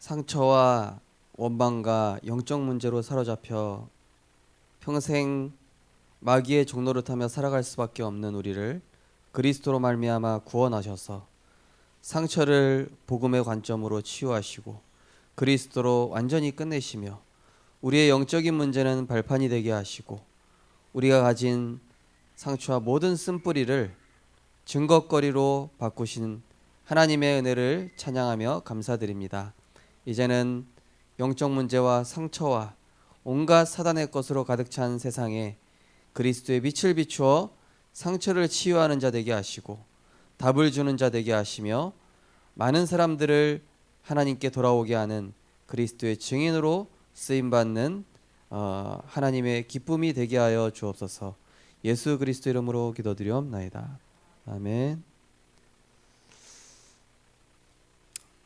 상처와 원망과 영적 문제로 사로잡혀 평생 마귀의 종로를 타며 살아갈 수밖에 없는 우리를 그리스도로 말미암아 구원하셔서 상처를 복음의 관점으로 치유하시고 그리스도로 완전히 끝내시며 우리의 영적인 문제는 발판이 되게 하시고 우리가 가진 상처와 모든 쓴뿌리를 증거거리로 바꾸신 하나님의 은혜를 찬양하며 감사드립니다. 이제는 영적 문제와 상처와 온갖 사단의 것으로 가득 찬 세상에 그리스도의 빛을 비추어 상처를 치유하는 자 되게 하시고 답을 주는 자 되게 하시며 많은 사람들을 하나님께 돌아오게 하는 그리스도의 증인으로 쓰임받는 하나님의 기쁨이 되게 하여 주옵소서. 예수 그리스도 이름으로 기도드리옵나이다. 아멘.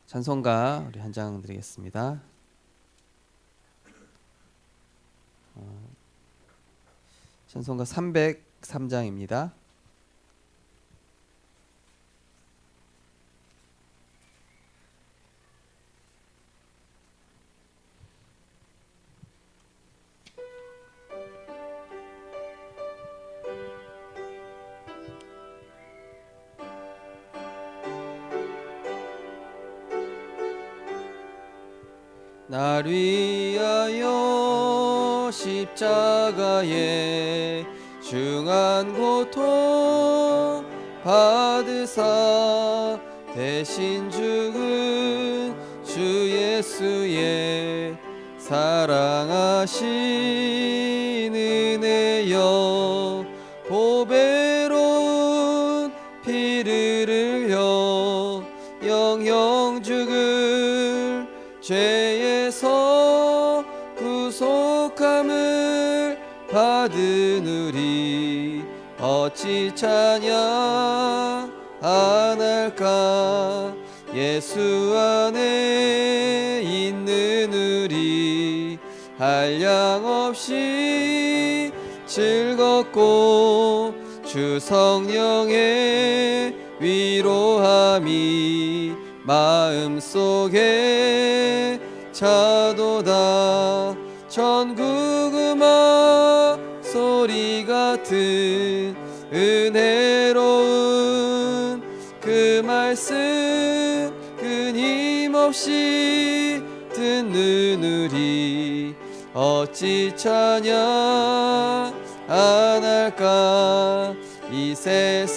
찬송가 우리 한 장 드리겠습니다. 찬송가 303장입니다. 날 위하여 십자가에 중한 고통 받으사 대신 죽은 주 예수의 사랑하신 은혜여 보배로운 피를 흘려 영영 죽을 죄에서 구속함을 받은 우리 어찌 찬양 안 할까. 예수 안에 있는 우리 한량없이 즐겁고 주 성령의 위로함이 마음속에 차도다. 전국 음악 소리 같은 은혜로운 그 말씀 끊임없이 듣는 우리 어찌 찬양 안 할까. 이 세상의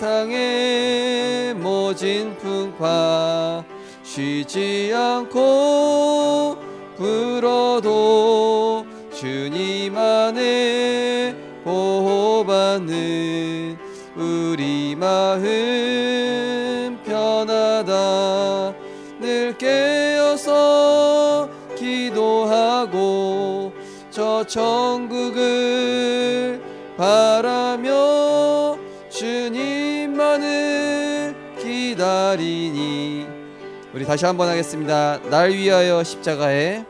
모진 풍파 쉬지 않고 불어도 주님 안에 보호받는 우리 마음 편하다. 늘 깨어서 기도하고 저 천국을 바라며 주님만을 기다리니. 우리 다시 한번 하겠습니다. 날 위하여 십자가에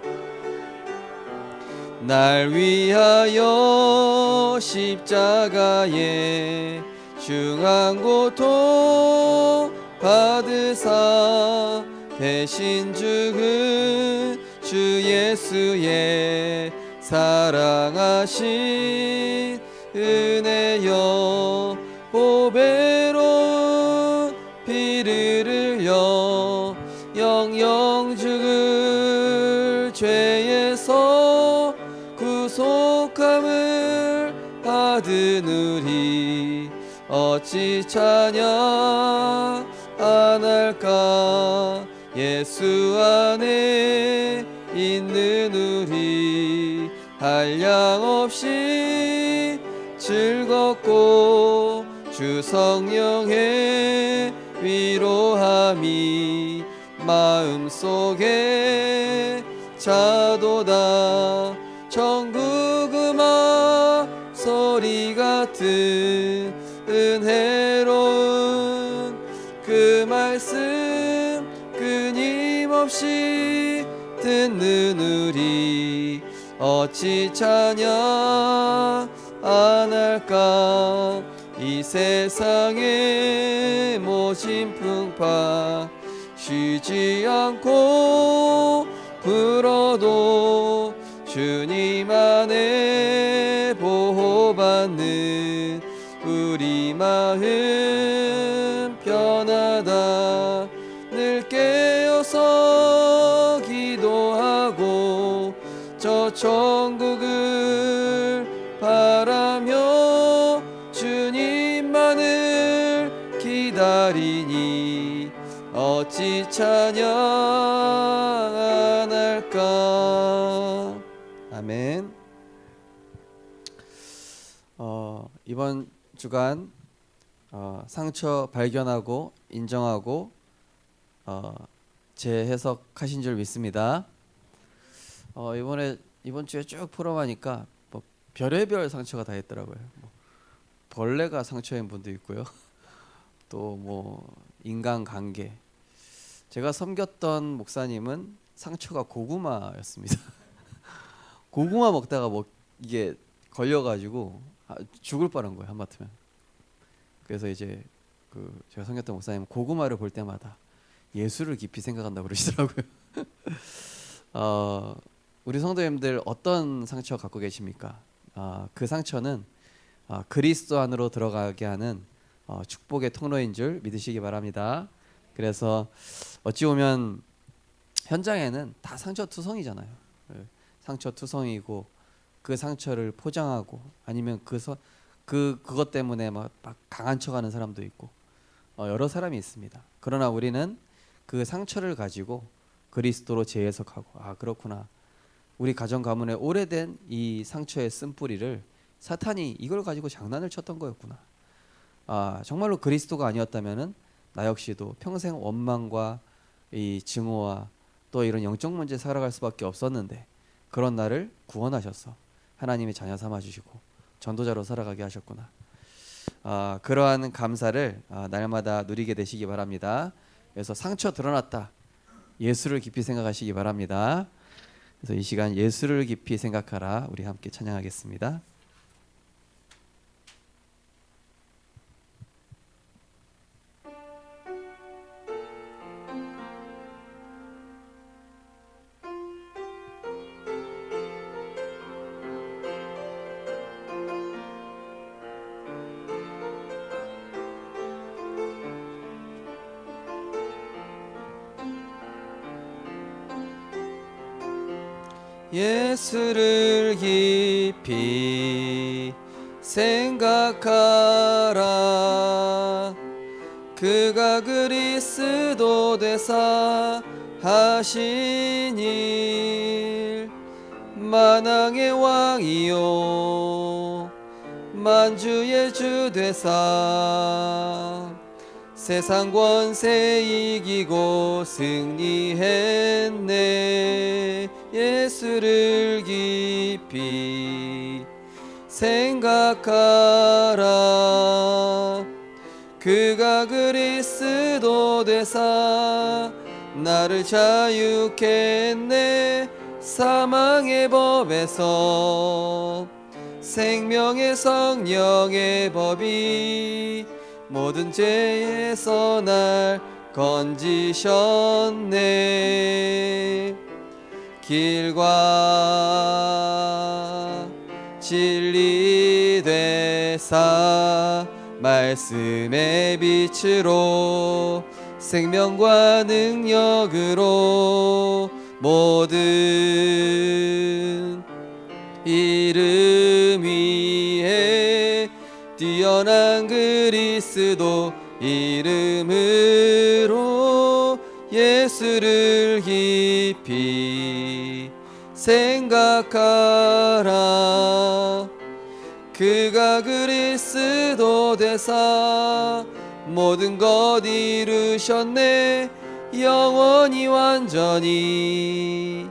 날 위하여 십자가에 중한 고통 받으사 대신 죽은 주 예수의 사랑하신 은혜여 보배로운 피를 흘려 영영 죽을 죄에서 구속함을 받은 우리 어찌 찬양 안 할까. 예수 안에 있는 우리 한량없이 즐겁고 주 성령의 위로함이 마음속에 차도다. 전국 음악 소리 같은 은혜로운 그 말씀 끊임없이 듣는 우리 어찌 찬양 안 할까. 이 세상의 모진 풍파 쉬지 않고 힘들어도 주님 안에 보호받는 우리 마음 편하다. 늘 깨어서 기도하고 저 천국을 바라며 주님만을 기다리니 어찌 찬양 안 할까. 아멘. 이번 주간 상처 발견하고 인정하고 재해석하신 줄 믿습니다. 이번 주에 쭉 풀어보니까 뭐 별의별 상처가 다 있더라고요. 뭐 벌레가 상처인 분도 있고요. 또 뭐 인간관계. 제가 섬겼던 목사님은 상처가 고구마였습니다. 고구마 먹다가 뭐 이게 걸려가지고 죽을 뻔한 거예요, 한마디면. 그래서 이제 제가 섬겼던 목사님은 고구마를 볼 때마다 예수를 깊이 생각한다고 그러시더라고요. 우리 성도님들 어떤 상처 갖고 계십니까? 그 상처는 그리스도 안으로 들어가게 하는 축복의 통로인 줄 믿으시기 바랍니다. 그래서 어찌 보면 현장에는 다 상처투성이잖아요. 상처투성이고 그 상처를 포장하고 아니면 그것 때문에 막 강한 척하는 사람도 있고 여러 사람이 있습니다. 그러나 우리는 그 상처를 가지고 그리스도로 재해석하고 그렇구나. 우리 가정 가문에 오래된 이 상처의 쓴뿌리를 사탄이 이걸 가지고 장난을 쳤던 거였구나. 정말로 그리스도가 아니었다면은 나 역시도 평생 원망과 이 증오와 또 이런 영적 문제 살아갈 수밖에 없었는데 그런 나를 구원하셔서 하나님의 자녀 삼아 주시고 전도자로 살아가게 하셨구나. 그러한 감사를 날마다 누리게 되시기 바랍니다. 그래서 상처 드러났다. 예수를 깊이 생각하시기 바랍니다. 그래서 이 시간 예수를 깊이 생각하라 우리 함께 찬양하겠습니다. 예수를 깊이 생각하라. 그가 그리스도 되사 하신 일 만왕의 왕이요 만주의 주 되사 세상 권세 이기고 승리했네. 예수를 깊이 생각하라. 그가 그리스도 되사 나를 자유케 했네. 사망의 법에서 생명의 성령의 법이 모든 죄에서 날 건지셨네. 길과 진리 되사 말씀의 빛으로 생명과 능력으로 모든 이름 위에 뛰어난 그리스도 이름으로 예수를 깊이 생각하라. 그가 그리스도 되사 모든 것 이루셨네. 영원히 완전히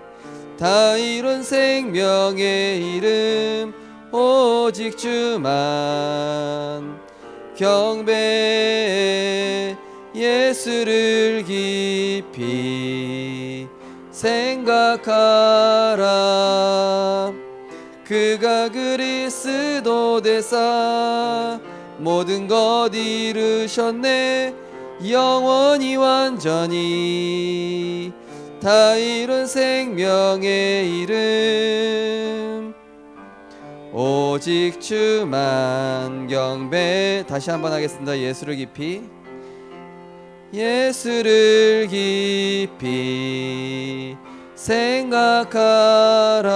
다 이룬 생명의 이름 오직 주만 경배해. 예수를 깊이 생각하라. 그가 그리스도 되사 모든 것 이루셨네. 영원히 완전히 다 이룬 생명의 이름 오직 주만 경배. 다시 한번 하겠습니다. 예수를 깊이, 예수를 깊이 생각하라.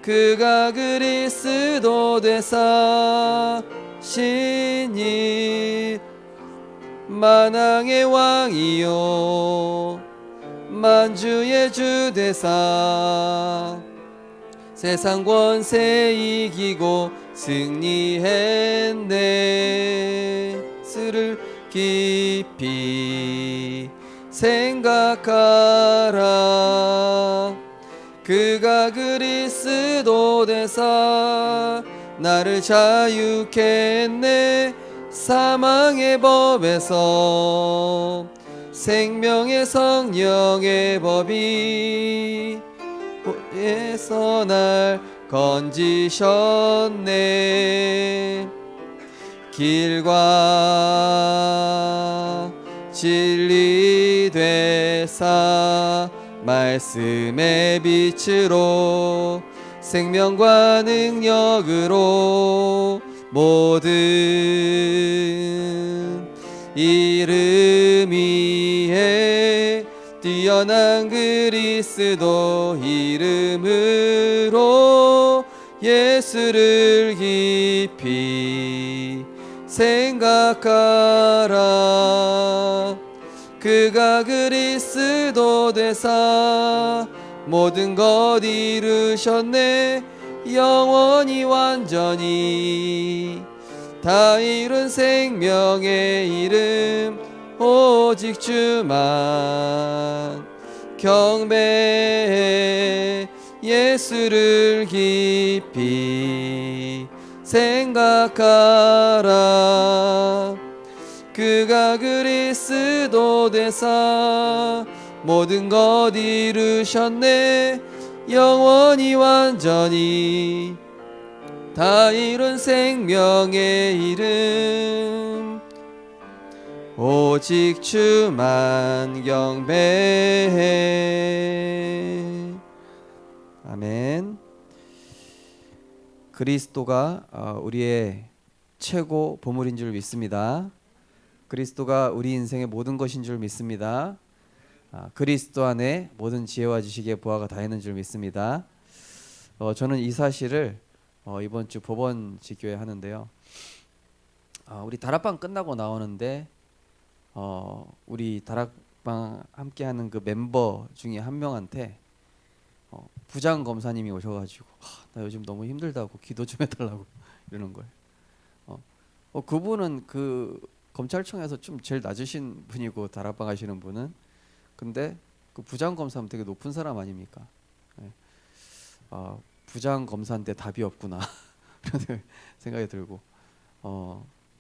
그가 그리스도 되사시니 만왕의 왕이요 만주의 주 되사 세상 권세 이기고 승리했네. 예수를 깊이 생각하라. 그가 그리스도 되사 나를 자유케 했네. 사망의 법에서 생명의 성령의 법이 에서 날 건지셨네. 길과 진리 되사 말씀의 빛으로 생명과 능력으로 모든 이름 위에 뛰어난 그리스도 이름으로 예수를 깊이 생각하라. 그가 그리스도 되사 모든 것 이루셨네. 영원히 완전히 다 이룬 생명의 이름 오직 주만 경배해. 예수를 깊이 생각하라. 그가 그리스도 되사 모든 것 이루셨네. 영원히 완전히 다 이룬 생명의 이름 오직 주만 경배해. 아멘. 그리스도가 우리의 최고 보물인 줄 믿습니다. 그리스도가 우리 인생의 모든 것인 줄 믿습니다. 그리스도 안에 모든 지혜와 지식의 보화가 다 있는 줄 믿습니다. 저는 이 사실을 이번 주 법원 지교회 하는데요. 우리 다락방 끝나고 나오는데 우리 다락방 함께하는 그 멤버 중에 한 명한테 부장 검사님이 오셔가지고 나 요즘 너무 힘들다고 기도 좀 해달라고 이러는 거예요. 그분은 그 검찰청에서 좀 제일 낮으신 분이고 다락방 하시는 분은, 근데 그 부장 검사는 되게 높은 사람 아닙니까? 네. 부장 검사인데 답이 없구나 그런 생각이 들고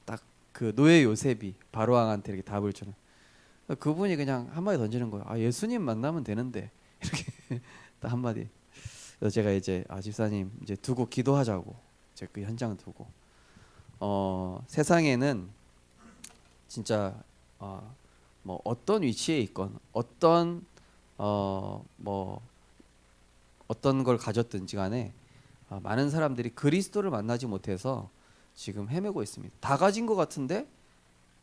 딱 그 노예 요셉이 바로왕한테 이렇게 답을 주는, 그분이 그냥 한마디 던지는 거예요. 예수님 만나면 되는데 이렇게 딱 한마디. 그래서 제가 이제 집사님 이제 두고 기도하자고 제가 그 현장 두고 세상에는 진짜 뭐 어떤 위치에 있건 어떤 어떤 걸 가졌든지 간에 많은 사람들이 그리스도를 만나지 못해서 지금 헤매고 있습니다. 다 가진 것 같은데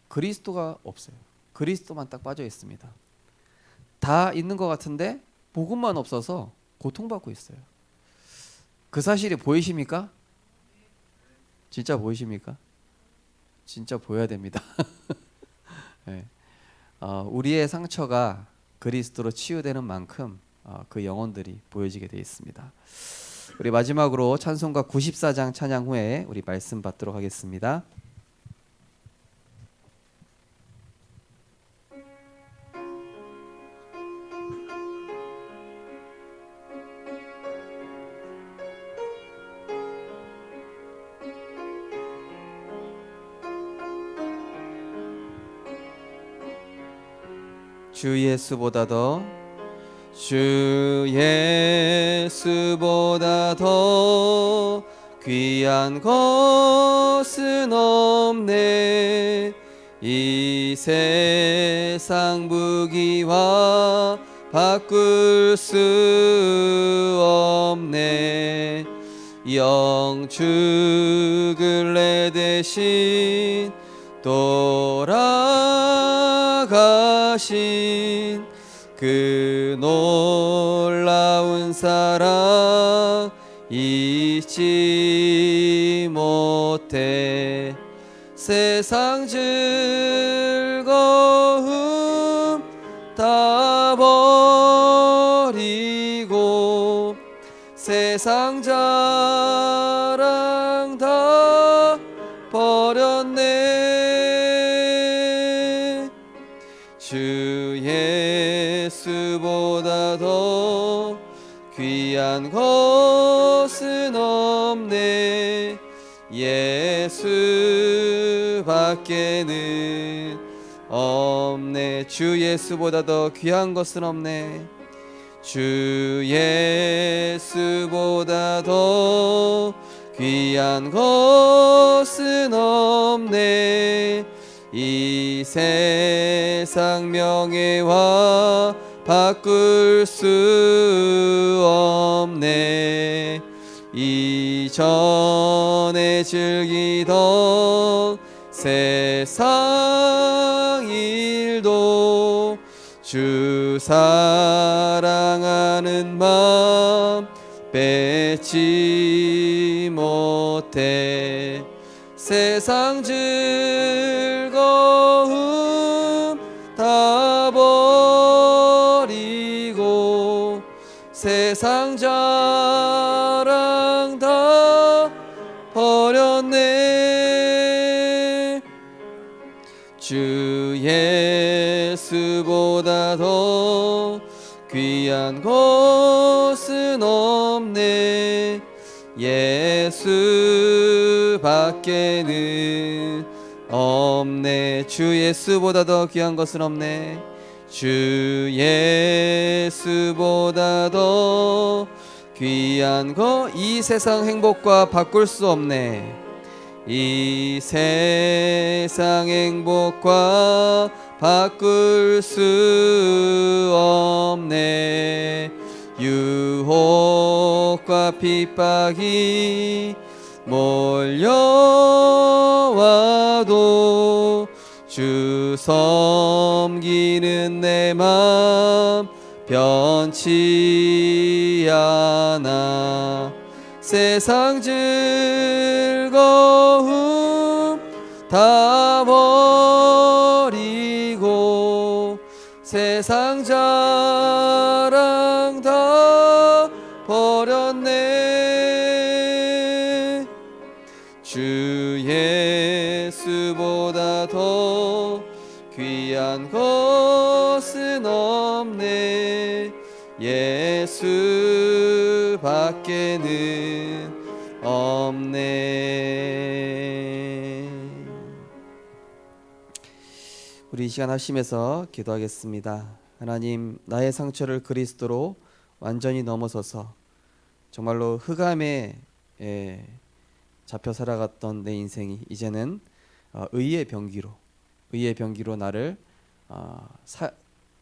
그리스도가 없어요. 그리스도만 딱 빠져 있습니다. 다 있는 것 같은데 복음만 없어서 고통받고 있어요. 그 사실이 보이십니까? 진짜 보이십니까? 진짜 보여야 됩니다. 네. 우리의 상처가 그리스도로 치유되는 만큼 그 영혼들이 보여지게 되어 있습니다. 우리 마지막으로 찬송가 94장 찬양 후에 우리 말씀 받도록 하겠습니다. 주 예수보다 더 귀한 것은 없네. 이 세상 부귀와 바꿀 수 없네. 영축을 대신 돌아가신 그 놀라운 사랑 잊지 못해. 세상 즐거움 다 버리고 세상 자랑 다 버렸네. 주 예수보다 더 귀한 것은 없네. 예수밖에는 없네. 주 예수보다 더 귀한 것은 없네. 주 예수보다 더 귀한 것은 없네. 이 세상 명예와 바꿀 수 없네. 이전에 즐기던 세상 일도 주 사랑하는 마음 뺏지 못해. 세상 즐거움 다 버리고 세상 자랑 다 버렸네. 주 예수보다 더 귀한 것은 없네. 예수밖에는 없네. 주 예수보다 더 귀한 것은 없네. 주 예수보다 더 귀한 것 이 세상 행복과 바꿀 수 없네. 이 세상 행복과 바꿀 수 없네. 유혹과 핍박이 몰려와도 주 섬기는 내 맘 변치 않아. 세상 즐거움 다 버리고 세상 자랑 다 버렸네. 주 예수보다 더 귀한 것은 없네. 예수밖에는 없네. 우리 이 시간 합심해서 기도하겠습니다. 하나님, 나의 상처를 그리스도로 완전히 넘어서서 정말로 흑암에 잡혀 살아갔던 내 인생이 이제는 의의 병기로 나를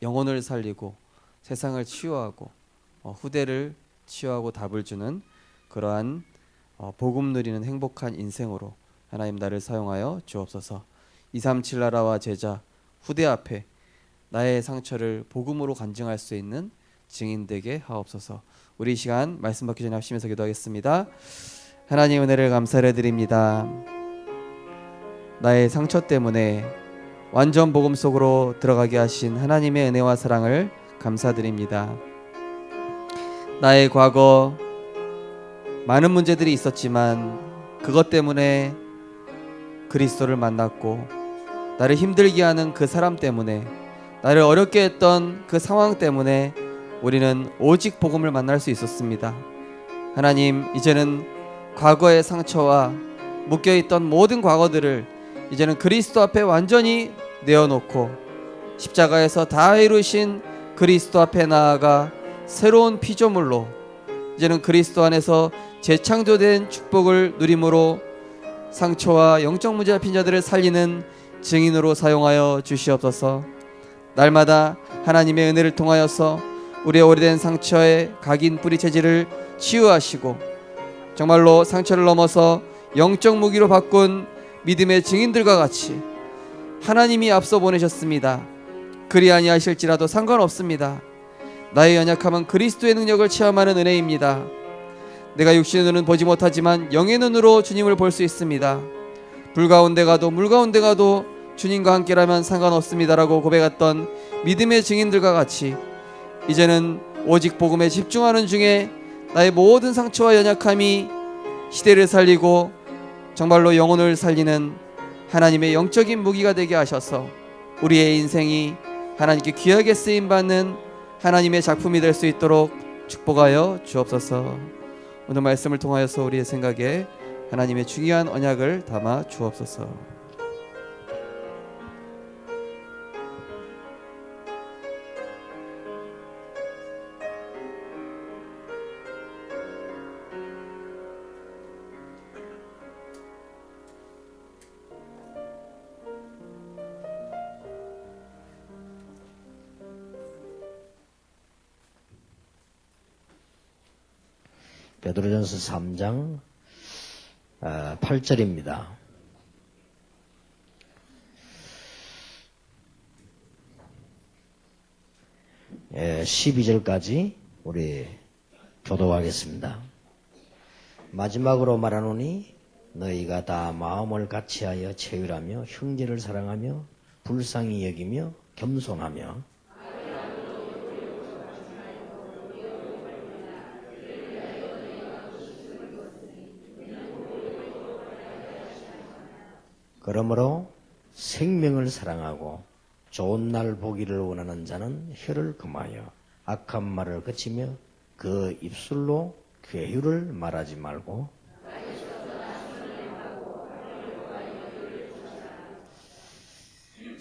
영혼을 살리고 세상을 치유하고 후대를 치유하고 답을 주는 그러한 복음 누리는 행복한 인생으로 하나님 나를 사용하여 주옵소서. 237 나라와 제자 후대 앞에 나의 상처를 복음으로 간증할 수 있는 증인 되게 하옵소서. 우리 이 시간 말씀 받기 전에 합심해서 기도하겠습니다. 하나님 은혜를 감사를 드립니다. 나의 상처 때문에 완전 복음 속으로 들어가게 하신 하나님의 은혜와 사랑을 감사드립니다. 나의 과거 많은 문제들이 있었지만 그것 때문에 그리스도를 만났고, 나를 힘들게 하는 그 사람 때문에, 나를 어렵게 했던 그 상황 때문에 우리는 오직 복음을 만날 수 있었습니다. 하나님, 이제는 과거의 상처와 묶여있던 모든 과거들을 이제는 그리스도 앞에 완전히 내어놓고 십자가에서 다 이루신 그리스도 앞에 나아가 새로운 피조물로 이제는 그리스도 안에서 재창조된 축복을 누림으로 상처와 영적 문제 잡힌 자들을 살리는 증인으로 사용하여 주시옵소서. 날마다 하나님의 은혜를 통하여서 우리의 오래된 상처의 각인 뿌리 체질을 치유하시고 정말로 상처를 넘어서 영적 무기로 바꾼 믿음의 증인들과 같이 하나님이 앞서 보내셨습니다. 그리 아니하실지라도 상관없습니다. 나의 연약함은 그리스도의 능력을 체험하는 은혜입니다. 내가 육신의 눈은 보지 못하지만 영의 눈으로 주님을 볼 수 있습니다. 불 가운데 가도 물 가운데 가도 주님과 함께라면 상관없습니다라고 고백했던 믿음의 증인들과 같이 이제는 오직 복음에 집중하는 중에 나의 모든 상처와 연약함이 시대를 살리고 정말로 영혼을 살리는 하나님의 영적인 무기가 되게 하셔서 우리의 인생이 하나님께 귀하게 쓰임받는 하나님의 작품이 될 수 있도록 축복하여 주옵소서. 오늘 말씀을 통하여서 우리의 생각에 하나님의 중요한 언약을 담아 주옵소서. 베드로전서 3장 8절입니다. 예, 12절까지 우리 교독하겠습니다. 마지막으로 말하노니 너희가 다 마음을 같이하여 체휼하며 형제를 사랑하며 불쌍히 여기며 겸손하며 그러므로 생명을 사랑하고 좋은 날 보기를 원하는 자는 혀를 금하여 악한 말을 그치며 그 입술로 괴휴를 말하지 말고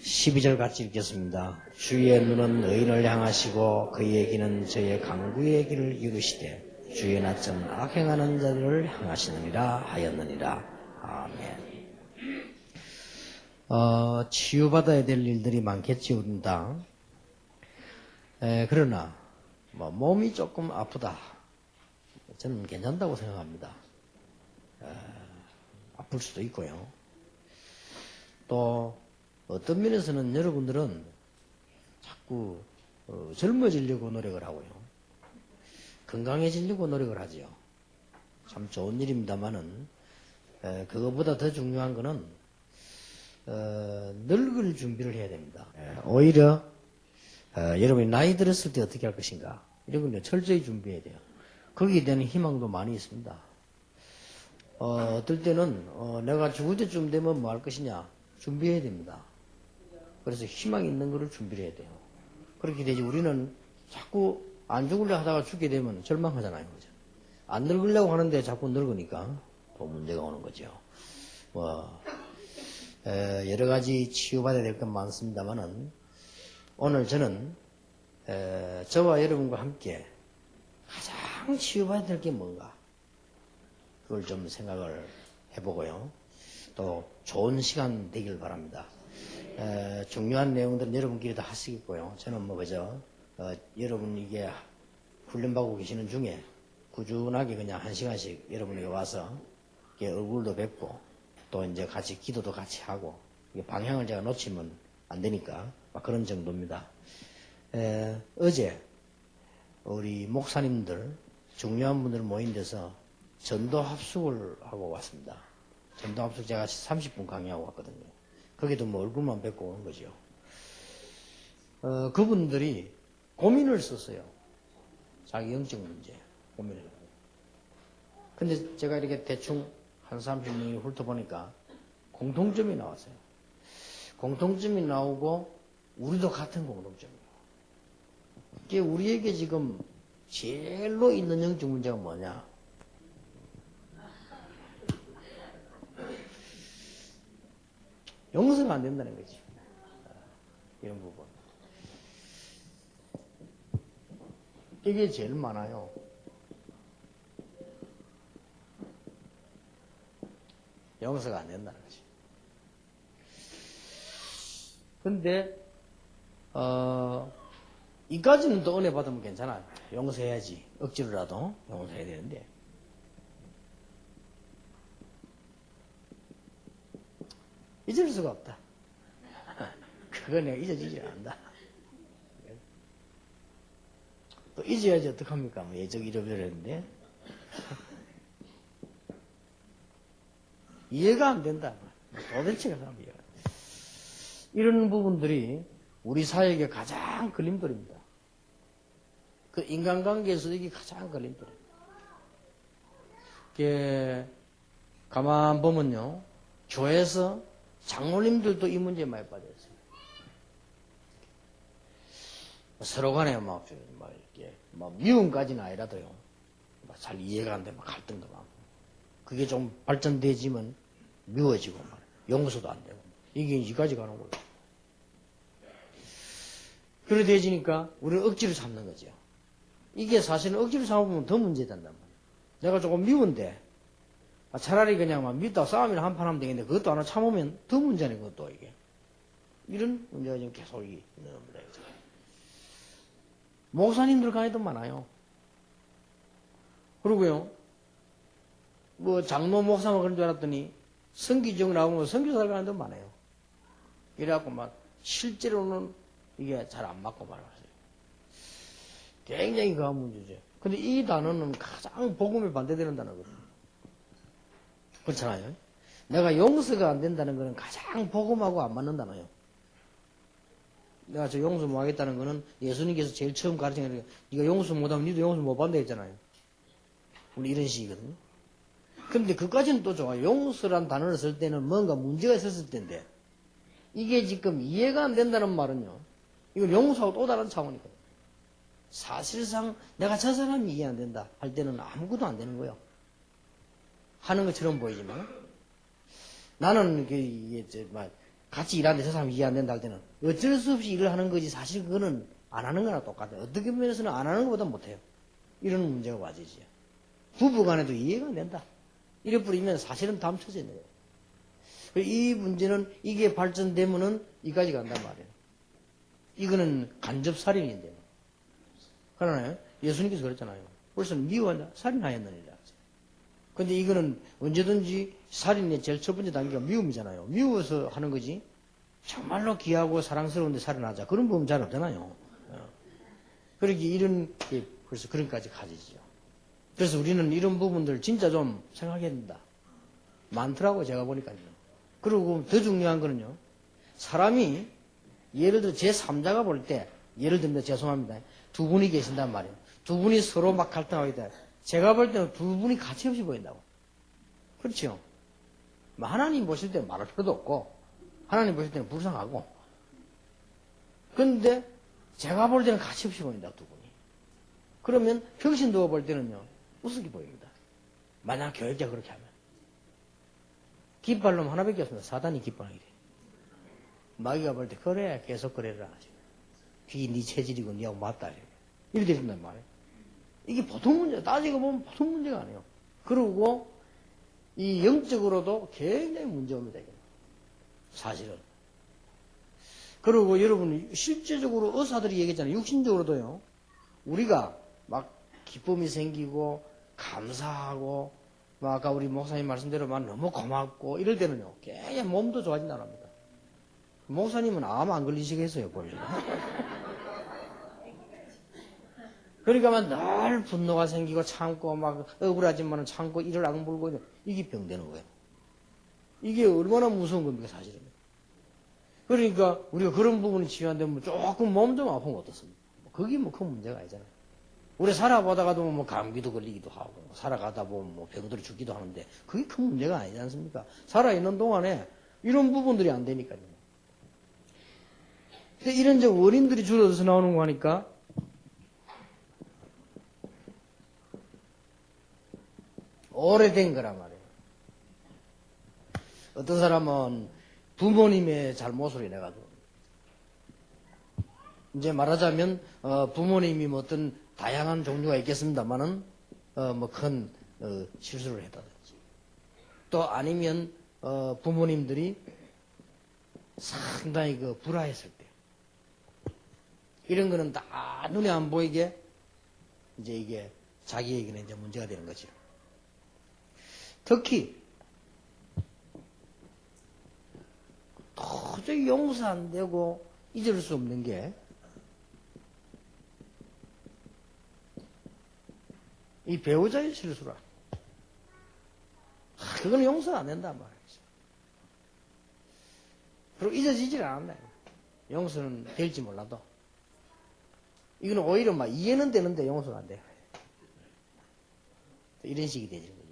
12절 같이 읽겠습니다. 주의 눈은 의인을 향하시고 그의 귀는 저의 강구의 길을 이루시되 주의 낯은 악행하는 자들을 향하시느니라 하였느니라. 아멘. 치유받아야 될 일들이 많겠지, 우리다. 그러나, 몸이 조금 아프다. 저는 괜찮다고 생각합니다. 아플 수도 있고요. 또, 어떤 면에서는 여러분들은 자꾸 젊어지려고 노력을 하고요. 건강해지려고 노력을 하죠. 참 좋은 일입니다만은, 그것보다 더 중요한 거는 늙을 준비를 해야 됩니다. 오히려 여러분이 나이 들었을 때 어떻게 할 것인가 이런 걸 철저히 준비해야 돼요. 거기에 대한 희망도 많이 있습니다. 어떨 때는 내가 죽을 때쯤 되면 뭐 할 것이냐 준비해야 됩니다. 그래서 희망 있는 거를 준비를 해야 돼요. 그렇게 되지 우리는 자꾸 안 죽으려 하다가 죽게 되면 절망하잖아요. 그죠? 안 늙으려고 하는데 자꾸 늙으니까 또 문제가 오는 거죠. 여러 가지 치유받아야 될 건 많습니다만은 오늘 저는 저와 여러분과 함께 가장 치유받아야 될 게 뭔가 그걸 좀 생각을 해보고요. 또 좋은 시간 되길 바랍니다. 중요한 내용들은 여러분끼리 다 하시겠고요. 저는 그저 여러분 이게 훈련받고 계시는 중에 꾸준하게 그냥 1시간씩 여러분에게 와서 얼굴도 뵙고 또 이제 같이 기도도 같이 하고 방향을 제가 놓치면 안 되니까 그런 정도입니다. 어제 우리 목사님들 중요한 분들 모인 데서 전도 합숙을 하고 왔습니다. 전도 합숙 제가 30분 강의하고 왔거든요. 거기도 얼굴만 뵙고 오는 거죠. 그분들이 고민을 썼어요. 자기 영적 문제 고민을. 근데 제가 이렇게 대충 한 30명이 훑어보니까 공통점이 나왔어요. 공통점이 나오고 우리도 같은 공통점이에요. 이게 우리에게 지금 제일로 있는 영적 문제가 뭐냐? 용서가 안 된다는 거지. 이런 부분. 이게 제일 많아요. 용서가 안 된다는 거지. 근데 이까지는 또 은혜 받으면 괜찮아요. 용서해야지. 억지로라도 용서해야 되는데 잊을 수가 없다. 그거 내가 잊어지지 않는다. 또 잊어야지 어떡합니까? 뭐 예적 잃어버렸는데 이해가 안 된다. 도대체가 사람 이해가 안 된다. 이런 부분들이 우리 사회의 가장 걸림돌입니다. 그 인간관계에서 이게 가장 걸림돌이에요. 가만 보면요, 교회에서 장로님들도 이 문제에 많이 빠졌어요. 서로 간에 이렇게 미움까지는 아니라도요, 잘 이해가 안 되면 갈등도 많고, 그게 좀 발전되지만 미워지고 용서도 안 되고, 이게 이까지 가는 거예요. 그래 되지니까 우리는 억지로 참는 거죠. 이게 사실은 억지로 참으면 더 문제된단 말이에요. 내가 조금 미운데 차라리 그냥 막 믿다 싸움이나 한판 하면 되겠는데 그것도 하나 참으면 더 문제네. 그것도 이게 이런 문제가 지금 계속 있는 겁니다. 목사님들 간에도 많아요. 그러고요, 뭐 장로 목사만 그런 줄 알았더니 선기적 나오면 선교사들 간에도 많아요. 이래갖고 막 실제로는 이게 잘 안 맞고 말하세요. 굉장히 그한 문제죠. 근데 이 단어는 가장 복음에 반대되는 단어거든요. 그렇잖아요. 내가 용서가 안 된다는 것은 가장 복음하고 안 맞는 단어예요. 내가 저 용서 못 하겠다는 것은 예수님께서 제일 처음 가르친 게 네가 용서 못하면 니도 용서 못 받는다 했잖아요. 우리 이런 식이거든요. 근데 그까지는 또 좋아요. 용서란 단어를 쓸 때는 뭔가 문제가 있었을 텐데 이게 지금 이해가 안 된다는 말은요, 이건 용서하고 또 다른 차원이거든요. 사실상 내가 저 사람이 이해 안 된다 할 때는 아무것도 안 되는 거예요. 하는 것처럼 보이지만 나는 같이 일하는데 저 사람이 이해 안 된다 할 때는 어쩔 수 없이 일을 하는 거지 사실 그거는 안 하는 거나 똑같아요. 어떻게 면에서는 안 하는 것보다 못해요. 이런 문제가 와지죠. 부부 간에도 이해가 안 된다. 이래 뿌리면 사실은 담쳐져 있는 거예요. 이 문제는 이게 발전되면은 이까지 간단 말이에요. 이거는 간접살인인데. 그러나요? 예수님께서 그랬잖아요. 벌써 미워한다. 살인하였느니라. 근데 이거는 언제든지 살인의 제일 첫 번째 단계가 미움이잖아요. 미워서 하는 거지. 정말로 귀하고 사랑스러운데 살인하자. 그런 부분 잘 없잖아요. 그러기 이런, 벌써 그런까지 가지죠. 그래서 우리는 이런 부분들 진짜 좀 생각해야 된다. 많더라고, 제가 보니까요. 그리고 더 중요한 거는요, 사람이 예를 들어 제3자가 볼 때, 예를 들면 죄송합니다. 두 분이 계신단 말이에요. 두 분이 서로 막 갈등하게 돼. 제가 볼 때는 두 분이 가치 없이 보인다고. 그렇죠? 하나님 보실 때는 말할 필요도 없고, 하나님 보실 때는 불쌍하고. 그런데 제가 볼 때는 가치 없이 보인다, 두 분이. 그러면 평신도가 볼 때는요, 우습게 보입니다. 만약 교육자 그렇게 하면. 깃발놈 하나밖에 없습니다. 사단이 깃발이 돼. 마귀가 볼 때, 그래, 계속 그래라. 그게 네 체질이고, 니하고 맞다. 이렇게 된단 말이에요. 이게 보통 문제, 따지고 보면 보통 문제가 아니에요. 그리고, 이 영적으로도 굉장히 문제입니다. 사실은. 그리고 여러분, 실제적으로 의사들이 얘기했잖아요. 육신적으로도요, 우리가 막 기쁨이 생기고, 감사하고, 막 아까 우리 목사님 말씀대로 막 너무 고맙고, 이럴 때는요, 굉장히 몸도 좋아진다고 합니다. 목사님은 암 안 걸리시겠어요, 보여요. 그러니까 막 늘 분노가 생기고 참고 막 억울하지만은 참고 이를 악물고 이게 병되는 거예요. 이게 얼마나 무서운 겁니까, 사실은. 그러니까 우리가 그런 부분이 치유한다면 조금 몸 좀 아프면 어떻습니까? 그게 뭐 큰 문제가 아니잖아요. 우리 살아보다가도 뭐 감기도 걸리기도 하고 살아가다 보면 뭐 병들어 죽기도 하는데 그게 큰 문제가 아니지 않습니까? 살아있는 동안에 이런 부분들이 안 되니까요. 이런 원인들이 줄어들어서 나오는 거 하니까 오래된 거란 말이에요. 어떤 사람은 부모님의 잘못으로 인해가지고 이제 말하자면 부모님이 뭐 어떤 다양한 종류가 있겠습니다만은 뭐 큰 실수를 했다든지 또 아니면 부모님들이 상당히 그 불화했을 때. 이런 거는 다 눈에 안 보이게 이제 이게 자기에게는 이제 문제가 되는 거죠. 특히 도저히 용서 안 되고 잊을 수 없는 게 이 배우자의 실수라. 그거는 용서가 안 된단 말이죠. 그리고 잊어지질 않았네. 용서는 될지 몰라도. 이거는 오히려 막 이해는 되는데 용서가 안 돼요. 이런 식이 되는 거죠.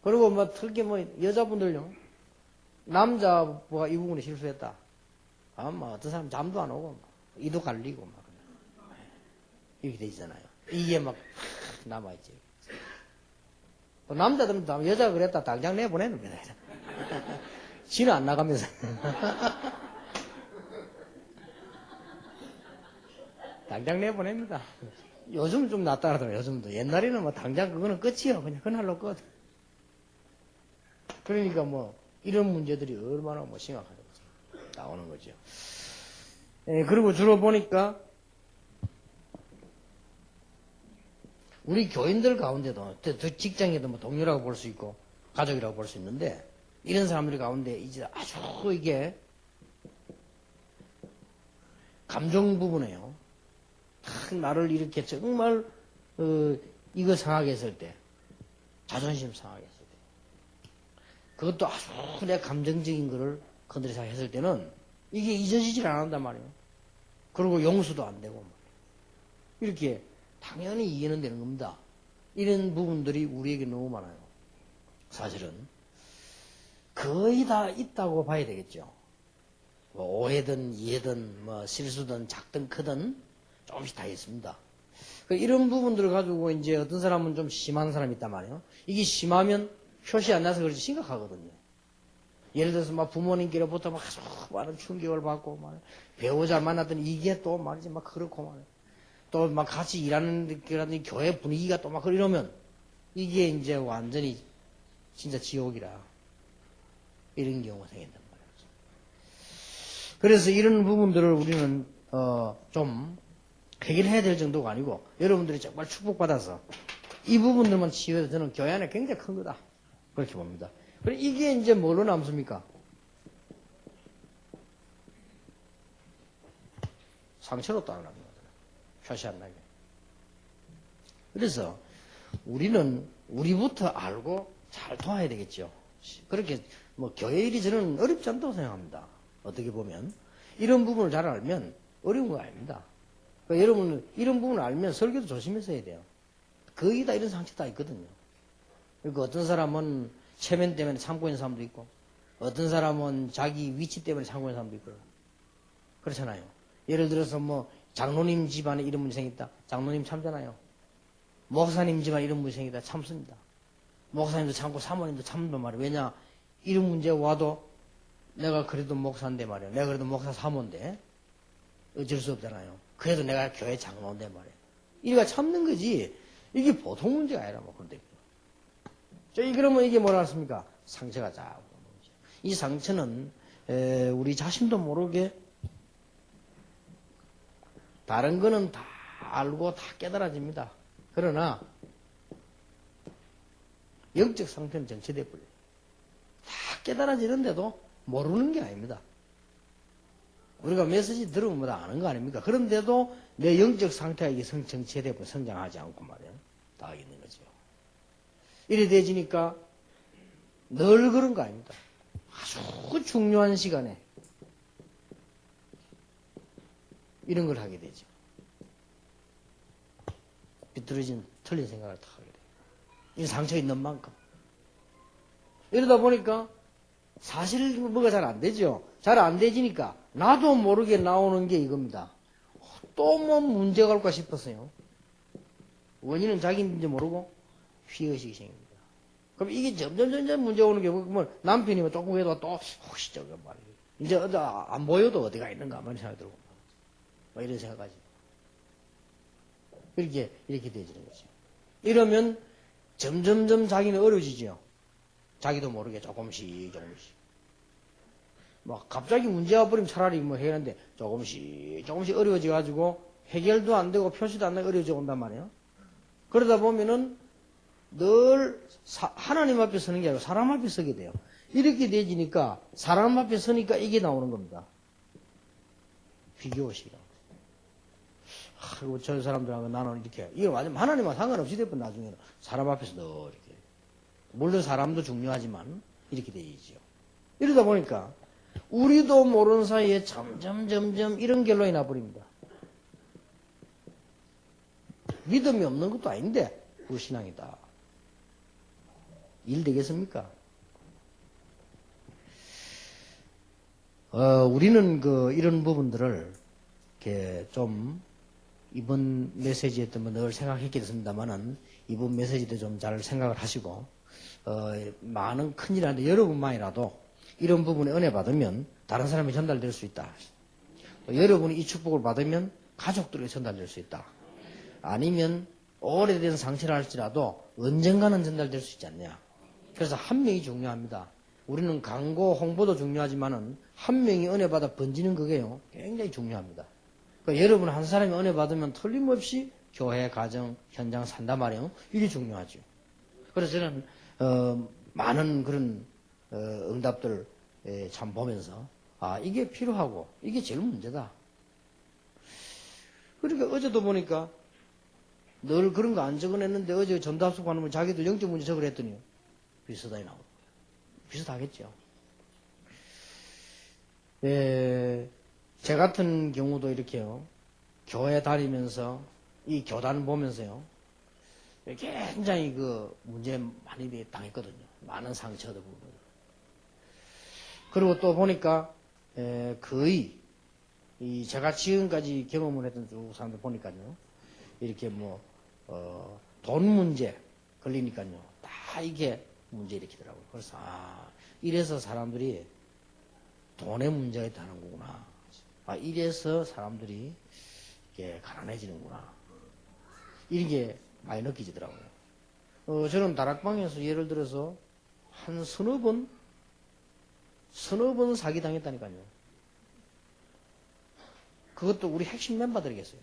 그리고 뭐 특히 뭐 여자분들요. 남자가 이 부분에 실수했다. 뭐 어떤 사람 잠도 안 오고 막 이도 갈리고 막 이렇게 되잖아요. 이게 막 남아있지. 또 남자들은 여자가 그랬다 당장 내보내는 거야. 지는 안 나가면서. 당장 내보냅니다. 요즘 좀 낫다 하더라고요. 요즘도. 옛날에는 뭐 당장 그거는 끝이요. 그냥 그날로 끝. 그러니까 뭐 이런 문제들이 얼마나 뭐 심각하게 나오는 거죠. 예, 그리고 주로 보니까 우리 교인들 가운데도 직장에도 뭐 동료라고 볼 수 있고 가족이라고 볼 수 있는데 이런 사람들 가운데 이제 아주 이게 감정 부분에요. 딱 나를 이렇게 정말 이거 상하게 했을 때 자존심 상하게 했을 때 그것도 아주 내 감정적인 거를 건드려서 했을 때는 이게 잊어지질 않는단 말이에요. 그리고 용서도 안 되고 이렇게 당연히 이해는 되는 겁니다. 이런 부분들이 우리에게 너무 많아요. 사실은 거의 다 있다고 봐야 되겠죠. 뭐 오해든 이해든 뭐 실수든 작든 크든 조금씩 다 있습니다. 이런 부분들을 가지고 이제 어떤 사람은 좀 심한 사람이 있단 말이에요. 이게 심하면 표시 안 나서 그렇지 심각하거든요. 예를 들어서 막 부모님께로부터 막 많은 충격을 받고 막 배우자 만났더니 이게 또 말이지 막 그렇고 말이에요. 또 막 같이 일하는 교회 분위기가 또 막 이러면 이게 이제 완전히 진짜 지옥이라 이런 경우가 생긴단 말이에요. 그래서 이런 부분들을 우리는 좀 해결해야 될 정도가 아니고 여러분들이 정말 축복받아서 이 부분들만 치유해서 저는 교회 안에 굉장히 큰 거다 그렇게 봅니다. 그리고 이게 이제 뭘로 남습니까? 상처로 또 안 납니다. 표시 안 나게. 그래서 우리는 우리부터 알고 잘 도와야 되겠죠. 그렇게 뭐 교회 일이 저는 어렵지 않다고 생각합니다. 어떻게 보면 이런 부분을 잘 알면 어려운 거 아닙니다. 그러니까 여러분은 이런 부분을 알면 설교도 조심해서 해야 돼요. 거의 다 이런 상처 다 있거든요. 그러니까 어떤 사람은 체면 때문에 참고 있는 사람도 있고 어떤 사람은 자기 위치 때문에 참고 있는 사람도 있고 그렇잖아요. 예를 들어서 뭐 장로님 집안에 이런 문제 생겼다. 장로님 참잖아요. 목사님 집안에 이런 문제 생겼다. 참습니다. 목사님도 참고 사모님도 참는단 말이에요. 왜냐? 이런 문제 와도 내가 그래도 목사인데 말이에요. 내가 그래도 목사 사모인데 어쩔 수 없잖아요. 그래도 내가 교회 장로인데 말이에요. 이래가 참는 거지 이게 보통 문제가 아니라 뭐 그런데 그러면 이게 뭐라 했습니까? 상처가 자고 이 상처는 우리 자신도 모르게 다른 거는 다 알고 다 깨달아집니다. 그러나 영적 상태는 정체돼 버려요. 다 깨달아지는데도 모르는 게 아닙니다. 우리가 메시지 들으면 뭐 다 아는 거 아닙니까? 그런데도 내 영적 상태가 이게 정체되고 성장하지 않고 말이에요. 다 있는 거죠. 이래 되지니까 늘 그런 거 아닙니다. 아주 중요한 시간에 이런 걸 하게 되죠. 비뚤어진 틀린 생각을 다 하게 돼요. 이 상처 있는 만큼. 이러다 보니까 사실 뭐가 잘 안 되죠. 잘 안 되지니까 나도 모르게 나오는 게 이겁니다. 또 뭐 문제가 올까 싶었어요. 원인은 자기인지 모르고 피의식이 생깁니다. 그럼 이게 점점 문제 오는 게 뭐 남편이 뭐 조금 해도 또 혹시 저거 말이에요. 이제 안 보여도 어디가 있는가 하는 생각이 들고 뭐 이런 생각까지. 이렇게 되어지는 거죠. 이러면 점점 자기는 어려워지죠. 자기도 모르게 조금씩. 막 갑자기 문제가 버리면 차라리 뭐 해결하는데 조금씩 어려워져가지고 해결도 안 되고 표시도 안 되고 어려워져 온단 말이에요. 그러다 보면은 늘 하나님 앞에 서는 게 아니고 사람 앞에 서게 돼요. 이렇게 되지니까 사람 앞에 서니까 이게 나오는 겁니다. 비교의식이라고. 저 사람들하고 나는 이렇게, 이거 완전 하나님과 상관없이 됐건 나중에는 사람 앞에서 늘 이렇게. 물론 사람도 중요하지만 이렇게 되죠. 이러다 보니까 우리도 모르는 사이에 점점 이런 결론이 나버립니다. 믿음이 없는 것도 아닌데 불신앙이다. 일 되겠습니까? 우리는 이런 부분들을 이렇게 좀 이번 메시지에 늘 생각했게 됐습니다만은 이번 메시지도 좀 잘 생각을 하시고 많은 큰일 하는데 여러분만이라도 이런 부분에 은혜 받으면 다른 사람이 전달될 수 있다. 여러분이 이 축복을 받으면 가족들에게 전달될 수 있다. 아니면 오래된 상처를 할지라도 언젠가는 전달될 수 있지 않냐. 그래서 한 명이 중요합니다. 우리는 광고 홍보도 중요하지만은 한 명이 은혜 받아 번지는 그게요 굉장히 중요합니다. 그러니까 여러분 한 사람이 은혜 받으면 틀림없이 교회, 가정, 현장 산단 말이에요. 이게 중요하죠. 그래서 저는 많은 그런 응답들 참 보면서 이게 필요하고 이게 제일 문제다. 그러니까 어제도 보니까 늘 그런 거 안 적어냈는데 어제 전답수 가는 분 자기도 영적 문제 적으라 했더니 비슷하게 나오고 비슷하겠죠. 제 같은 경우도 이렇게요. 교회 다니면서 이 교단 보면서요. 굉장히 문제 많이 당했거든요. 많은 상처도 보고. 그리고 또 보니까 거의 제가 지금까지 경험을 했던 쭉 사람들 보니까요. 이렇게 돈 문제 걸리니까요. 다 이게 문제 일으키더라고요. 그래서 이래서 사람들이 돈의 문제가 있다는 거구나. 이래서 사람들이 이렇게 가난해지는구나. 이런 게 많이 느껴지더라고요. 저는 다락방에서 예를 들어서 한 서너 번 사기당했다니까요. 그것도 우리 핵심 멤버들이겠어요.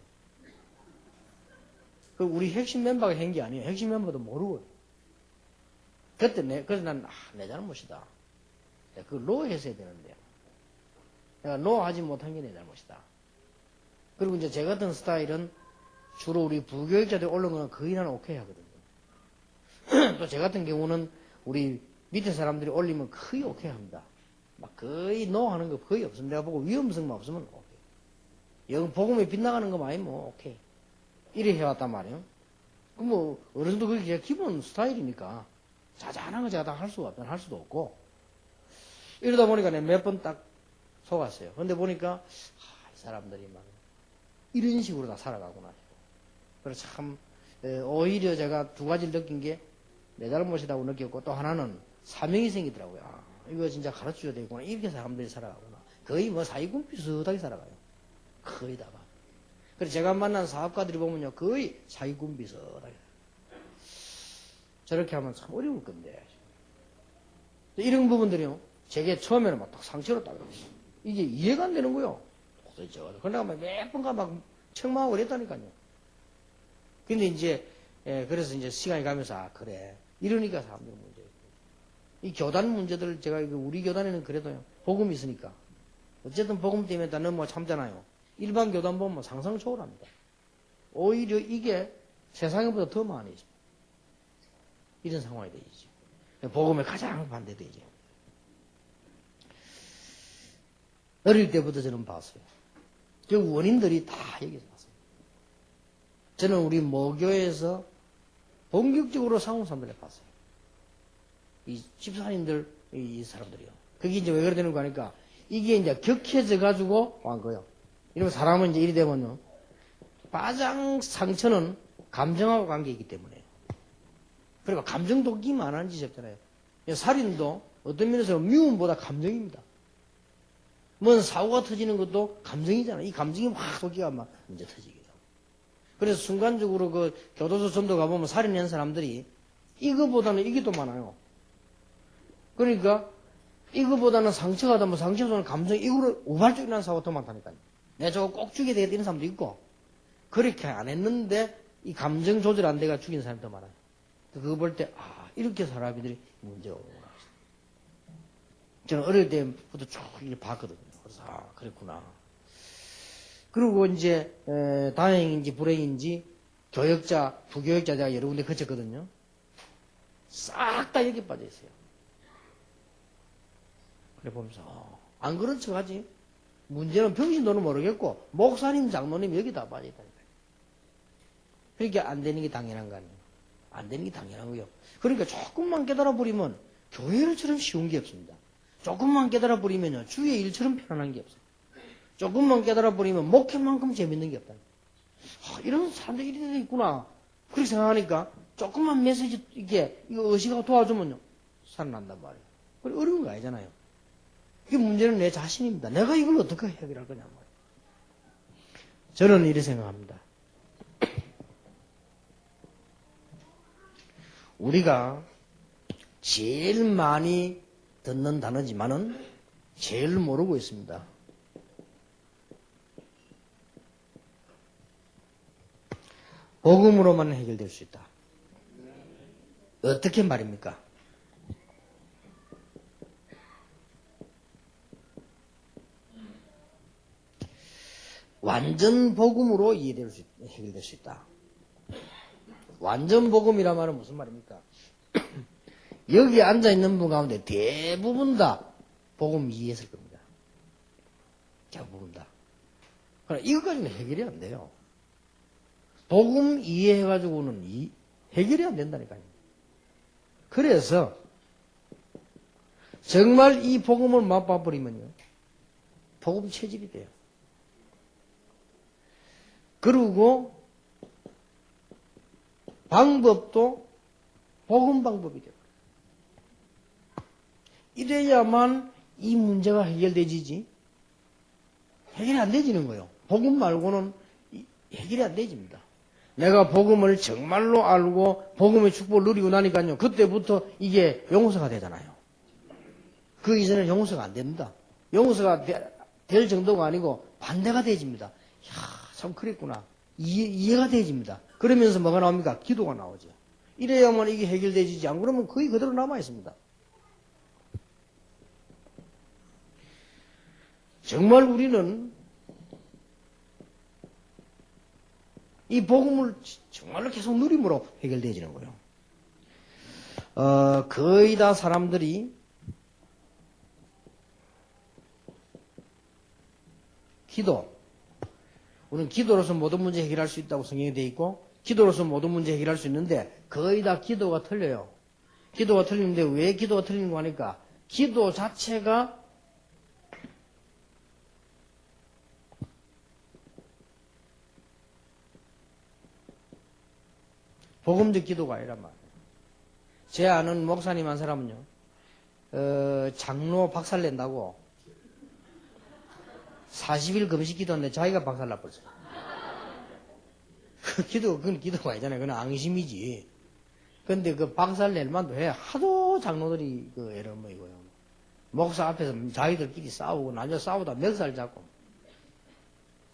우리 핵심 멤버가 한 게 아니에요. 핵심 멤버도 모르고. 그래서 난, 내 잘못이다. 그걸 노 했어야 되는데. 내가 노 하지 못한 게 내 잘못이다. 그리고 이제 제 같은 스타일은 주로 우리 부교육자들 올라온 거는 거의 나는 오케이 하거든요. 또 제 같은 경우는 우리 밑에 사람들이 올리면 거의 오케이 합니다. 막 거의 노 하는 거 거의 없습니다. 내가 보고 위험성만 없으면 오케이. 영 복음에 빗나가는 거만 아니면 오케이. 이래 해왔단 말이에요. 어른도 그게 제 기본 스타일이니까. 자잘한 거 제가 다 할 수가 없다. 할 수도 없고. 이러다 보니까 내가 몇 번 딱 속았어요. 근데 보니까, 이 사람들이 막, 이런 식으로 다 살아가구나. 그래서 참, 오히려 제가 두 가지를 느낀 게, 내 잘못이라고 느꼈고, 또 하나는 사명이 생기더라고요. 이거 진짜 가르쳐 줘야 되겠구나. 이렇게 사람들이 살아가구나. 거의 사기꾼 비슷하게 살아가요. 거의 다가. 그래서 제가 만난 사업가들이 보면요, 거의 사기꾼 비슷하게. 저렇게 하면 참 어려울 건데. 이런 부분들이요, 제게 처음에는 막 딱 상처로 딱, 이게 이해가 안 되는 거요. 도대체. 그러다가 몇 번가 막 책망하고 그랬다니까요. 근데 이제, 그래서 이제 시간이 가면서, 그래. 이러니까 사람들 문제. 이 교단 문제들, 제가 우리 교단에는 그래도요, 복음이 있으니까. 어쨌든 복음 때문에 다 너무 참잖아요. 일반 교단 보면 상상 초월합니다. 오히려 이게 세상에보다 더 많이 있습니다. 이런 상황이 되죠. 복음에 가장 반대되죠. 어릴 때부터 저는 봤어요. 그 원인들이 다 여기서 났어요. 저는 우리 모교에서 본격적으로 상호 사람들을 봤어요. 이 집사님들, 이 사람들이요. 그게 이제 왜 그래 되는 거 하니까 이게 이제 격해져 가지고 한 거예요. 이러면 사람은 이제 이리 되면요. 가장 상처는 감정하고 관계이기 때문에. 그리고 감정 돕기만 안 하는 짓이 없잖아요. 살인도 어떤 면에서 미움보다 감정입니다. 뭔 사고가 터지는 것도 감정이잖아요. 이 감정이 확 솟기가 막 이제 터지기도. 그래서 순간적으로 교도소 전도 가보면 살인한 사람들이 이거보다는 이게 더 많아요. 그러니까 이거보다는 상처가 더 뭐 상처보다는 감정 이거로 우발적으로 일어나는 사고가 더 많다니까요. 내가 저거 꼭 죽여야 되겠다 이런 사람도 있고 그렇게 안 했는데 이 감정 조절 안 돼가 죽인 사람이 더 많아요. 그거 볼 때 이렇게 사람들이 문제가 오구나. 저는 어릴 때부터 쭉 이렇게 봤거든요. 그래서 그랬구나. 그리고 이제 다행인지 불행인지 교역자, 부교역자 제가 여러 군데 거쳤거든요. 싹 다 여기 빠져 있어요. 그래 보면서 안 그런 척하지. 문제는 병신도는 모르겠고 목사님, 장로님 여기 다 빠져 있다니까요. 그러니까 안 되는 게 당연한 거 아니에요. 안 되는 게 당연한 거예요. 그러니까 조금만 깨달아 버리면 교회를처럼 쉬운 게 없습니다. 조금만 깨달아 버리면요 주의 일처럼 편안한 게 없어요. 조금만 깨달아 버리면 목회만큼 재밌는 게 없다. 이런 사람들이 이렇게 있구나. 그렇게 생각하니까 조금만 메시지 이거 의식하고 도와주면요 살아난단 말이에요. 그래 어려운 거 아니잖아요. 이 문제는 내 자신입니다. 내가 이걸 어떻게 해결할 거냐 말이에요. 저는 이렇게 생각합니다. 우리가 제일 많이 듣는 단어지만은 제일 모르고 있습니다. 복음으로만 해결될 수 있다. 어떻게 말입니까? 완전 복음으로 해결될 수 있다. 완전 복음이란 말은 무슨 말입니까? 여기 앉아있는 분 가운데 대부분 다 복음 이해했을 겁니다. 대부분 다. 그러나 이것까지는 해결이 안 돼요. 복음 이해해가지고는 해결이 안 된다니까요. 그래서 정말 이 복음을 맛봐버리면요. 복음 체질이 돼요. 그리고 방법도 복음 방법이 돼요. 이래야만 이 문제가 해결되지지. 해결이 안 되지는 거예요. 복음 말고는 해결이 안 되집니다. 내가 복음을 정말로 알고 복음의 축복을 누리고 나니까요. 그때부터 이게 용서가 되잖아요. 그 이전에는 용서가 안 됩니다. 용서가 될 정도가 아니고 반대가 되집니다. 이야, 참 그랬구나. 이해가 되집니다. 그러면서 뭐가 나옵니까? 기도가 나오죠. 이래야만 이게 해결되지 안 그러면 거의 그대로 남아 있습니다. 정말 우리는 이 복음을 정말로 계속 누림으로 해결되어지는 거예요. 거의 다 사람들이 우리는 기도로서 모든 문제 해결할 수 있다고 성경에 되어 있고 기도로서 모든 문제 해결할 수 있는데 거의 다 기도가 틀려요. 기도가 틀리는데 왜 기도가 틀리는 거 하니까 기도 자체가 복음적 기도가 아니란 말이에요. 제 아는 목사님 한 사람은요, 장로 박살 낸다고 40일 금식 기도했는데 자기가 박살 나버렸어요. 그건 기도가 아니잖아요. 그건 앙심이지. 근데 그 박살 낼 만도 해. 하도 장로들이 애를 먹이고요. 목사 앞에서 자기들끼리 싸우고, 나중에 싸우다 멱살 잡고.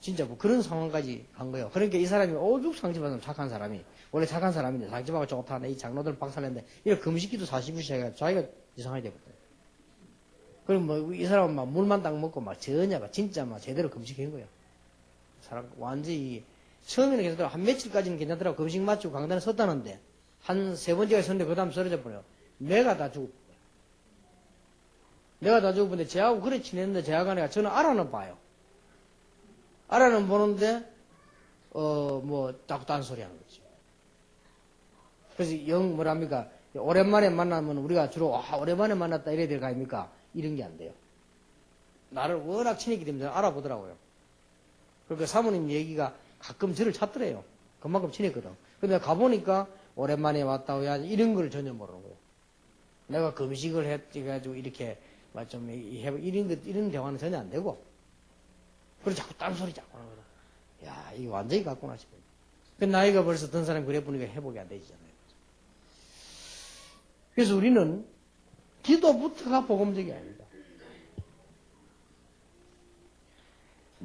진짜 뭐 그런 상황까지 간 거예요. 그러니까 이 사람이 오죽 상처받은 착한 사람이, 원래 착한 사람인데 상처받고 좋다. 이 장로들 박살 냈는데, 이렇게 금식기도 40일 시작해가 자기가 이상하게 되거든요. 그럼 뭐 이 사람은 막 물만 딱 먹고 막 전혀 진짜 막 제대로 금식한 거예요. 사람 완전히 처음에는 계속 한 며칠까지는 괜찮더라고. 금식 마치고 강단에 섰다는데 한 3번째가 섰는데 그 다음 쓰러져 버려요. 내가 다 죽고 제하고 그래 지냈는데 제하고 내가 저는 알아는 봐요. 알아는 보는데 뭐 자꾸 딴소리 하는 거지. 그래서 뭐랍니까 오랜만에 만나면 우리가 주로 오랜만에 만났다 이래야 될 거 아닙니까? 이런 게 안 돼요. 나를 워낙 친했기 때문에 알아보더라고요. 그러니까 사모님 얘기가 가끔 저를 찾더래요. 그만큼 친했거든. 근데 가보니까 오랜만에 왔다고 해야지 이런 걸 전혀 모르는 거예요. 내가 금식을 해가지고 이렇게 좀 이런 대화는 전혀 안 되고 그리고 자꾸 딴소리 자꾸 하는 거다. 야, 이거 완전히 갔구나 싶어요. 그 나이가 벌써 든 사람이 그래 보니까 회복이 안 되잖아요. 그래서 우리는 기도부터가 복음적이 아닙니다.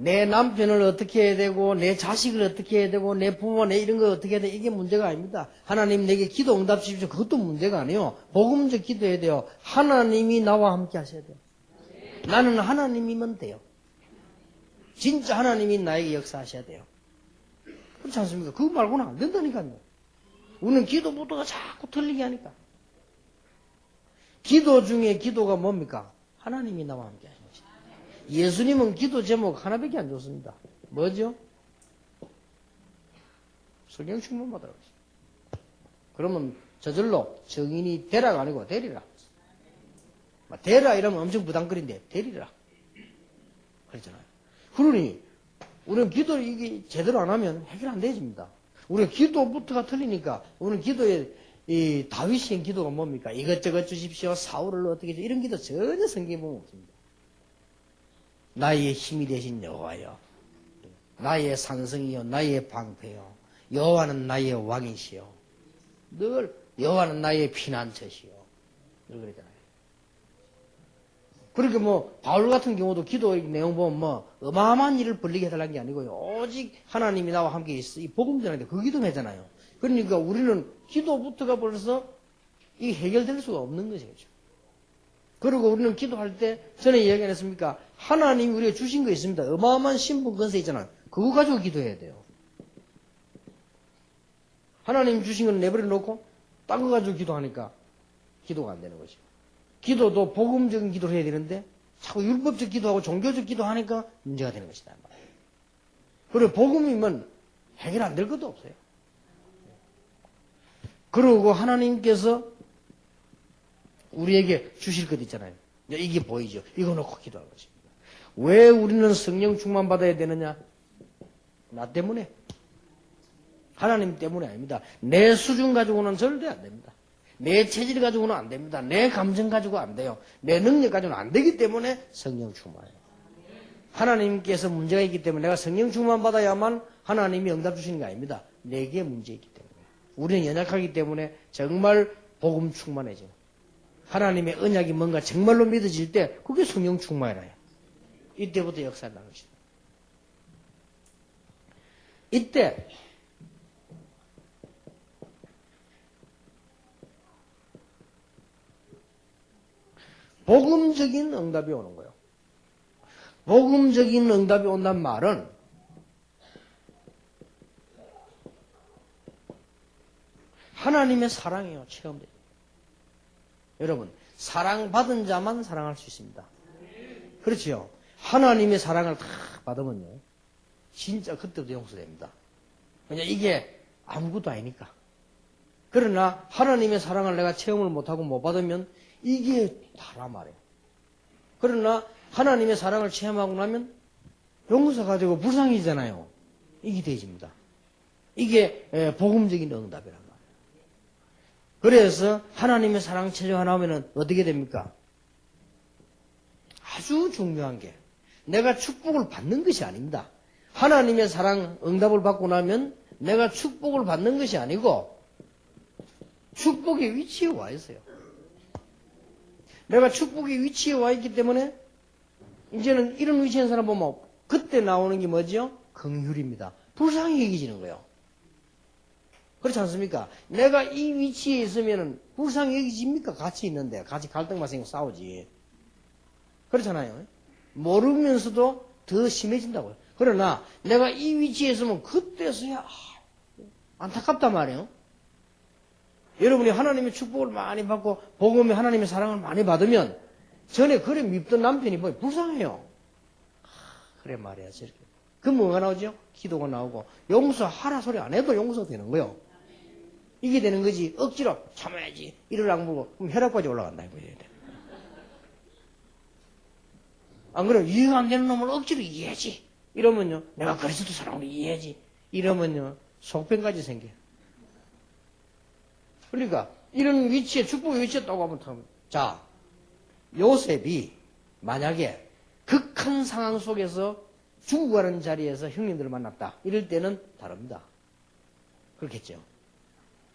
내 남편을 어떻게 해야 되고, 내 자식을 어떻게 해야 되고, 내 부모, 내 이런 거 어떻게 해야 돼. 이게 문제가 아닙니다. 하나님 내게 기도 응답 주십시오. 그것도 문제가 아니에요. 복음적 기도해야 돼요. 하나님이 나와 함께 하셔야 돼요. 나는 하나님이면 돼요. 진짜 하나님이 나에게 역사하셔야 돼요. 그렇지 않습니까? 그거 말고는 안 된다니까요. 우리는 기도 모두가 자꾸 틀리게 하니까. 기도 중에 기도가 뭡니까? 하나님이 나와 함께 하시는 것이다. 예수님은 기도 제목 하나밖에 안 줬습니다. 뭐죠? 성령 충만 받으라고 했어요. 그러면 저절로 정인이 되라가 아니고 되리라. 되라 이러면 엄청 부담거린데 되리라. 그랬잖아요. 그러니 우리는 기도를 이게 제대로 안 하면 해결 안 되집니다. 우리가 기도부터가 틀리니까 우리는 기도에 이 다윗의 기도가 뭡니까? 이것저것 주십시오. 사울을 어떻게 주 이런 기도 전혀 성경에 보면 없습니다. 나의 힘이 되신 여호와여, 나의 산성이요, 나의 방패요, 여호와는 나의 왕이시요, 늘 여호와는 나의 피난처시요. 늘 그러잖아요. 그렇게 뭐 바울 같은 경우도 기도 내용 보면 뭐 어마어마한 일을 벌리게 해달라는 게 아니고요. 오직 하나님이 나와 함께 있어. 이 복음 전하는데 그 기도하잖아요. 그러니까 우리는 기도부터가 벌써 이 해결될 수가 없는 것이죠. 그리고 우리는 기도할 때 전에 이야기 안 했습니까? 하나님이 우리가 주신 거 있습니다. 어마어마한 신분 권세 있잖아요. 그거 가지고 기도해야 돼요. 하나님 주신 건 내버려 놓고 딴 거 가지고 기도하니까 기도가 안 되는 거죠. 기도도 복음적인 기도를 해야 되는데 자꾸 율법적 기도하고 종교적 기도하니까 문제가 되는 것이다. 그리고 복음이면 해결 안 될 것도 없어요. 그리고 하나님께서 우리에게 주실 것 있잖아요. 이게 보이죠. 이거 놓고 기도하는 것입니다. 왜 우리는 성령 충만 받아야 되느냐? 나 때문에. 하나님 때문에 아닙니다. 내 수준 가지고는 절대 안 됩니다. 내 체질 가지고는 안 됩니다. 내 감정 가지고 안 돼요. 내 능력 가지고는 안 되기 때문에 성령 충만해요. 하나님께서 문제가 있기 때문에 내가 성령 충만 받아야만 하나님이 응답 주시는 게 아닙니다. 내게 문제 있기 때문에. 우리는 연약하기 때문에 정말 복음 충만해져요. 하나님의 언약이 뭔가 정말로 믿어질 때 그게 성령 충만이에요. 이때부터 역사를 나누시다. 이때 복음적인 응답이 오는 거예요. 복음적인 응답이 온단 말은 하나님의 사랑이에요. 체험돼요. 여러분, 사랑받은 자만 사랑할 수 있습니다. 그렇지요. 하나님의 사랑을 다 받으면요. 진짜 그때부터 용서됩니다. 그냥 이게 아무것도 아니니까. 그러나 하나님의 사랑을 내가 체험을 못하고 못 받으면 이게 다라 말이에요. 그러나 하나님의 사랑을 체험하고 나면 용서가 되고 불쌍해지잖아요. 이게 되집니다. 이게 복음적인 응답이란 말이에요. 그래서 하나님의 사랑 체험하고 나면 어떻게 됩니까? 아주 중요한 게 내가 축복을 받는 것이 아닙니다. 하나님의 사랑 응답을 받고 나면 내가 축복을 받는 것이 아니고 축복의 위치에 와 있어요. 내가 축복의 위치에 와 있기 때문에 이제는 이런 위치에 있는 사람 보면 그때 나오는 게 뭐죠? 긍휼입니다. 불쌍히 여기지는 거예요. 그렇지 않습니까? 내가 이 위치에 있으면 불쌍히 여기집니까? 같이 있는데 같이 갈등만 생기고 싸우지. 그렇잖아요. 모르면서도 더 심해진다고요. 그러나 내가 이 위치에 있으면 그때서야 안타깝단 말이에요. 여러분이 하나님의 축복을 많이 받고 복음의 하나님의 사랑을 많이 받으면 전에 그래 밉던 남편이 뭐 불쌍해요. 그래 말이야 저렇게. 그럼 뭐가 나오죠? 기도가 나오고 용서하라 소리 안 해도 용서되는 거예요. 이게 되는 거지. 억지로 참아야지. 이를 악물고 그럼 혈압까지 올라간다 이거예요. 안 그러면 이해가 안 되는 놈을 억지로 이해하지. 이러면요. 내가 그리스도 사랑으로 이해하지. 이러면요. 속편까지 생겨요. 그러니까 이런 위치에 축복의 위치에 있다고 하면 자 요셉이 만약에 극한 상황 속에서 죽어가는 자리에서 형님들을 만났다. 이럴 때는 다릅니다. 그렇겠죠.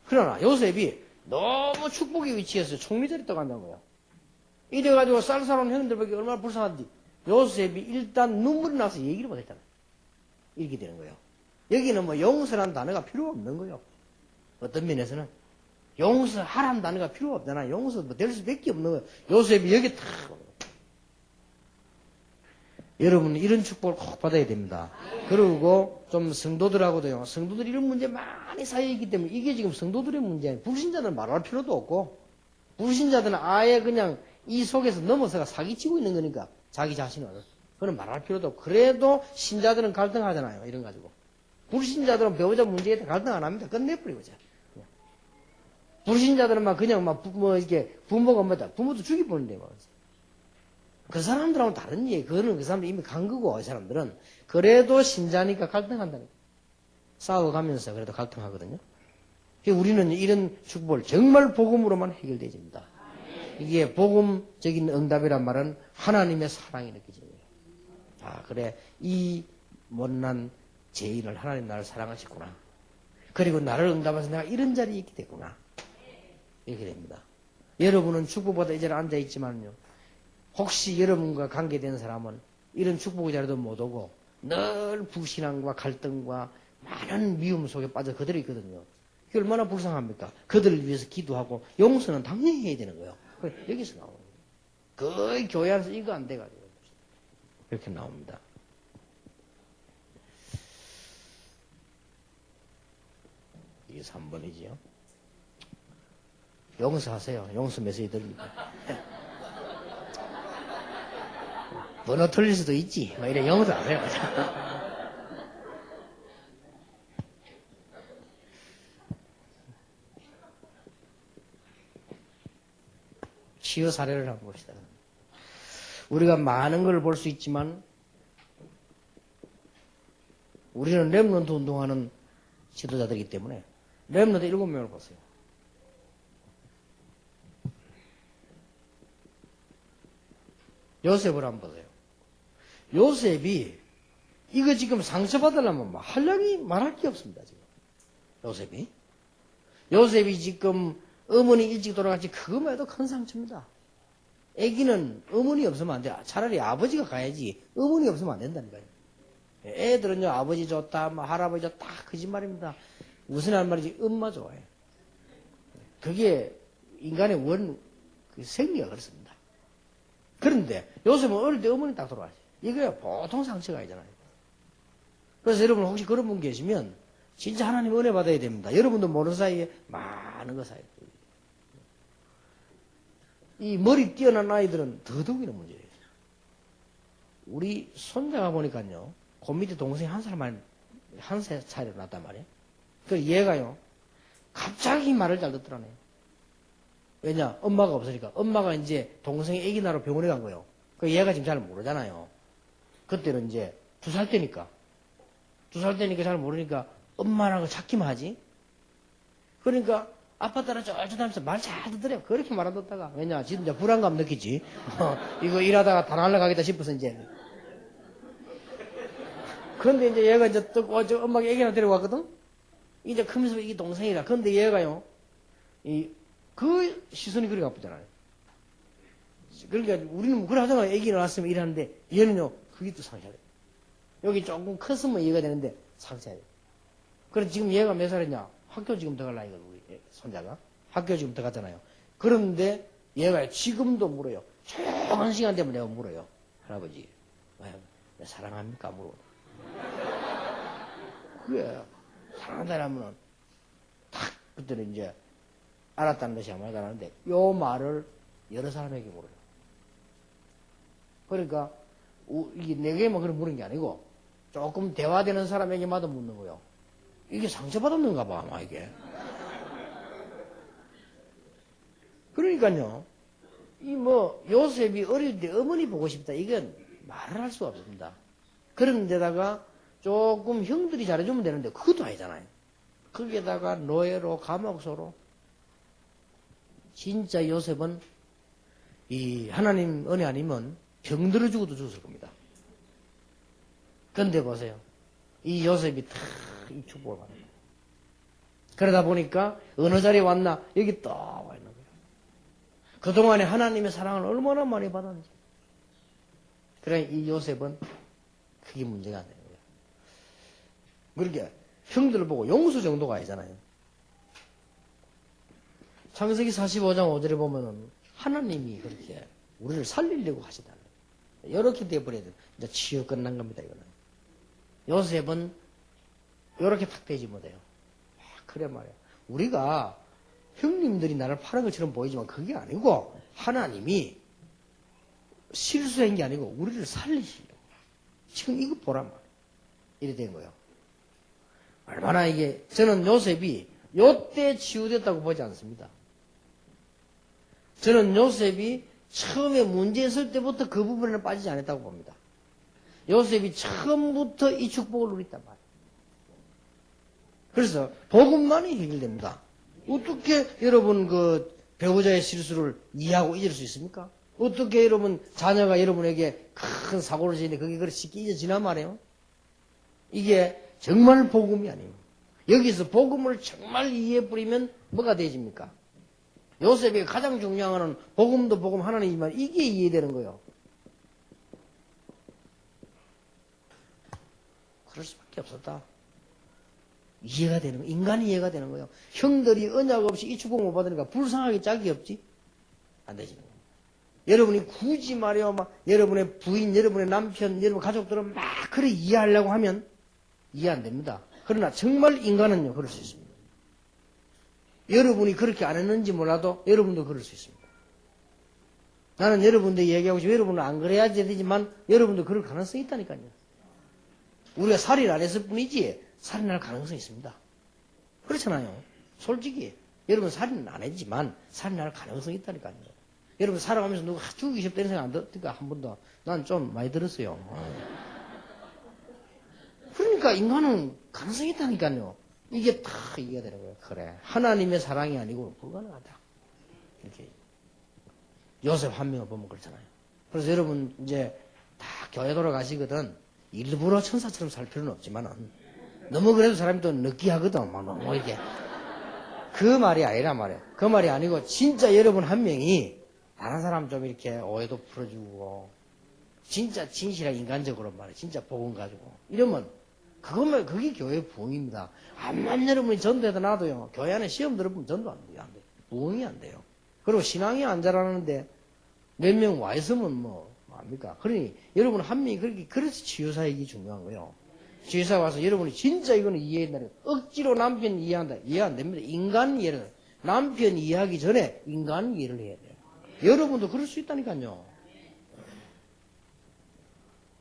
그러나 요셉이 너무 축복의 위치에서 총리 자리 떠간다는 거예요. 이래가지고 쌀쌀한 형님들밖에 얼마나 불쌍한지 요셉이 일단 눈물이 나서 얘기를 못했잖아요. 이렇게 되는 거예요. 여기는 뭐 용서라는 단어가 필요 없는 거예요. 어떤 면에서는 용서하라는 단어가 필요 없잖아요. 용서 뭐 될 수밖에 없는 거예요. 요셉이 여기 탁 여러분은 이런 축복을 꼭 받아야 됩니다. 그리고 좀 성도들하고도요. 성도들 이런 문제 많이 쌓여있기 때문에 이게 지금 성도들의 문제예요. 불신자들은 말할 필요도 없고 불신자들은 아예 그냥 이 속에서 넘어서가 사기치고 있는 거니까 자기 자신을. 그건 말할 필요도 없고 그래도 신자들은 갈등하잖아요. 이런 가지고. 불신자들은 배우자 문제에 대해 갈등 안 합니다. 끝내버리고자. 불신자들은 막 그냥 뭐 이렇게 부모가 뭐다. 부모도 죽이보는데 뭐. 그 사람들하고는 다른 얘기. 그거는 그 사람들 이미 간 거고, 이 사람들은. 그래도 신자니까 갈등한다는. 싸워가면서 그래도 갈등하거든요. 우리는 이런 축복을 정말 복음으로만 해결되집니다. 이게 복음적인 응답이란 말은 하나님의 사랑이 느껴지는 거예요. 아, 그래. 이 못난 죄인을 하나님 나를 사랑하셨구나. 그리고 나를 응답해서 내가 이런 자리에 있게 됐구나. 이렇게 됩니다. 여러분은 축복받아 이 자리에 앉아있지만요. 혹시 여러분과 관계된 사람은 이런 축복의 자리도 못 오고 늘 불신앙과 갈등과 많은 미움 속에 빠져 그들이 있거든요. 그게 얼마나 불쌍합니까? 그들을 위해서 기도하고 용서는 당연히 해야 되는 거예요. 여기서 나오는 거예요. 거의 교회 안에서 이거 안 돼가지고 이렇게 나옵니다. 이게 3번이지요. 용서하세요. 용서 메시지 드립니다. 번호 틀릴 수도 있지. 막 이래 용서 안 해요. 치유 사례를 한번 봅시다. 우리가 많은 걸 볼 수 있지만 우리는 렘넌트 운동하는 지도자들이기 때문에 렘넌트 7명을 보세요. 요셉을 한번 보세요. 요셉이 이거 지금 상처받으려면 한량이 말할 게 없습니다. 지금 요셉이 지금 어머니 일찍 돌아갔지 그거만 해도 큰 상처입니다. 애기는 어머니 없으면 안 돼. 차라리 아버지가 가야지 어머니 없으면 안 된다니까요. 애들은요 아버지 좋다 할아버지 좋다 거짓말입니다. 무슨 할 말이지 엄마 좋아해. 그게 인간의 생리가 그렇습니다. 그런데 요셉은 어릴 때 어머니 딱 돌아가시. 이거야 보통 상처가 아니잖아요. 그래서 여러분 혹시 그런 분 계시면 진짜 하나님 은혜 받아야 됩니다. 여러분도 모르는 사이에 많은 거 사이에 이 머리 뛰어난 아이들은 더더욱이나 문제예요. 우리 손자가 보니까요 그 밑에 동생이 한 살 차이로 났단 말이에요. 그 얘가요 갑자기 말을 잘 듣더라네요. 왜냐 엄마가 없으니까 엄마가 이제 동생이 아기 낳으러 병원에 간 거예요. 그 얘가 지금 잘 모르잖아요. 그때는 이제 2살 때니까 잘 모르니까 엄마라고 찾기만 하지. 그러니까 아빠 따라 쫄쫄 하면서 말 잘 듣더래요. 그렇게 말 안 듣다가 왜냐 지금 이제 불안감 느끼지. 이거 일하다가 다 날라가겠다 싶어서 이제. 그런데 이제 얘가 이제 또 엄마가 애기 하나 데려왔거든. 이제 크면서 이게 동생이라. 그런데 얘가요 그 시선이 그리 아프잖아요. 그러니까 우리는 그래 하잖아요. 애기 낳았으면 일하는데 얘는요 그게 또 상처돼요. 여기 조금 컸으면 이해가 되는데 상처돼요. 그래서 지금 얘가 몇 살이냐? 학교 지금 들어갈 나이거든 우리 손자가. 학교 지금 들어갔잖아요. 그런데 얘가 지금도 물어요. 조용한 시간 되면 내가 물어요. 할아버지 왜 사랑합니까? 물어. 그래 사랑한다라면은 딱 그때는 이제 알았다는 것이 아무 말도 안 하는데 요 말을 여러 사람에게 물어요. 그러니까 이게 내게만 그런 물은 게 아니고 조금 대화되는 사람에게마다 묻는 거예요. 이게 상처받았는가 봐 아마 이게. 그러니까요 이 요셉이 어릴 때 어머니 보고 싶다 이건 말을 할 수가 없습니다. 그런 데다가 조금 형들이 잘해주면 되는데 그것도 아니잖아요. 거기에다가 노예로 감옥소로 진짜 요셉은 이 하나님 은혜 아니면 병들어 죽어도 죽었을 겁니다. 그런데 보세요. 이 요셉이 다 이 축복을 받는 거예요. 그러다 보니까 어느 자리에 왔나 여기 딱 와 있는 거예요. 그동안에 하나님의 사랑을 얼마나 많이 받았는지. 그래 이 요셉은 그게 문제가 안 되는 거예요. 그렇게 형들을 보고 용서 정도가 아니잖아요. 창세기 45장 5절에 보면은 하나님이 그렇게 우리를 살리려고 하시다는 거예요. 이렇게 돼버려야 돼요. 이제 치유 끝난 겁니다, 이거는. 요셉은 이렇게 탁 되지 못해요. 그래 말이야. 우리가 형님들이 나를 파는 것처럼 보이지만 그게 아니고 하나님이 실수한 게 아니고 우리를 살리시려고. 지금 이거 보란 말이야. 이래 된 거예요. 얼마나 이게 저는 요셉이 요때 치유됐다고 보지 않습니다. 저는 요셉이 처음에 문제 있을 때부터 그 부분에는 빠지지 않았다고 봅니다. 요셉이 처음부터 이 축복을 누렸단 말이에요. 그래서 복음만이 해결됩니다. 어떻게 여러분 그 배우자의 실수를 이해하고 잊을 수 있습니까? 어떻게 여러분 자녀가 여러분에게 큰 사고를 지는데 그게 그렇게 쉽게 잊어지나 말이에요? 이게 정말 복음이 아니에요. 여기서 복음을 정말 이해해버리면 뭐가 되집니까? 요셉이 가장 중요한 거는 복음도 복음 하나님이지만 이게 이해되는 거예요. 그럴 수밖에 없었다. 이해가 되는 거예요. 인간이 이해가 되는 거예요. 형들이 언약 없이 이 축복 못 받으니까 불쌍하게 짝이 없지? 안 되지. 여러분이 굳이 말이요, 막 여러분의 부인, 여러분의 남편, 여러분 가족들은 막 그래 이해하려고 하면 이해 안 됩니다. 그러나 정말 인간은요, 그럴 수 있습니다. 여러분이 그렇게 안 했는지 몰라도 여러분도 그럴 수 있습니다. 나는 여러분들 얘기하고 싶어 여러분은 안 그래야 되지만 여러분도 그럴 가능성이 있다니까요. 우리가 살인 안 했을 뿐이지 살인할 가능성이 있습니다. 그렇잖아요. 솔직히 여러분 살인은 안 했지만 살인할 가능성이 있다니까요. 여러분 살아가면서 누가 죽이기 싶다 이런 생각 안 들었니까 한 번도. 난 좀 많이 들었어요. 그러니까 인간은 가능성이 있다니까요. 이게 다 이해가 되는 거예요. 그래. 하나님의 사랑이 아니고 불가능하다. 이렇게. 요셉 한 명을 보면 그렇잖아요. 그래서 여러분 이제 다 교회 돌아가시거든. 일부러 천사처럼 살 필요는 없지만은 너무 그래도 사람이 또 느끼하거든. 막 너무 이게. 그 말이 아니란 말이에요. 그 말이 아니고 진짜 여러분 한 명이 다른 사람 좀 이렇게 오해도 풀어주고 진짜 진실한 인간적으로 말이에요. 진짜 복음 가지고 이러면 그거면 그게 교회 부흥입니다. 암만 여러분이 전도해도 놔도요. 교회 안에 시험 들어보면 전도 안 돼요. 안 돼요. 부흥이 안 돼요. 그리고 신앙이 안 자라는데 몇 명 와 있으면 뭐 합니까? 그러니 여러분 한 명이 그렇게 그래서 치유사역이 중요한 거예요. 치유사 와서 여러분이 진짜 이거는 이해한다. 억지로 남편 이해한다. 이해 안 됩니다. 인간 이해를 남편 이해하기 전에 인간 이해를 해야 돼요. 여러분도 그럴 수 있다니까요.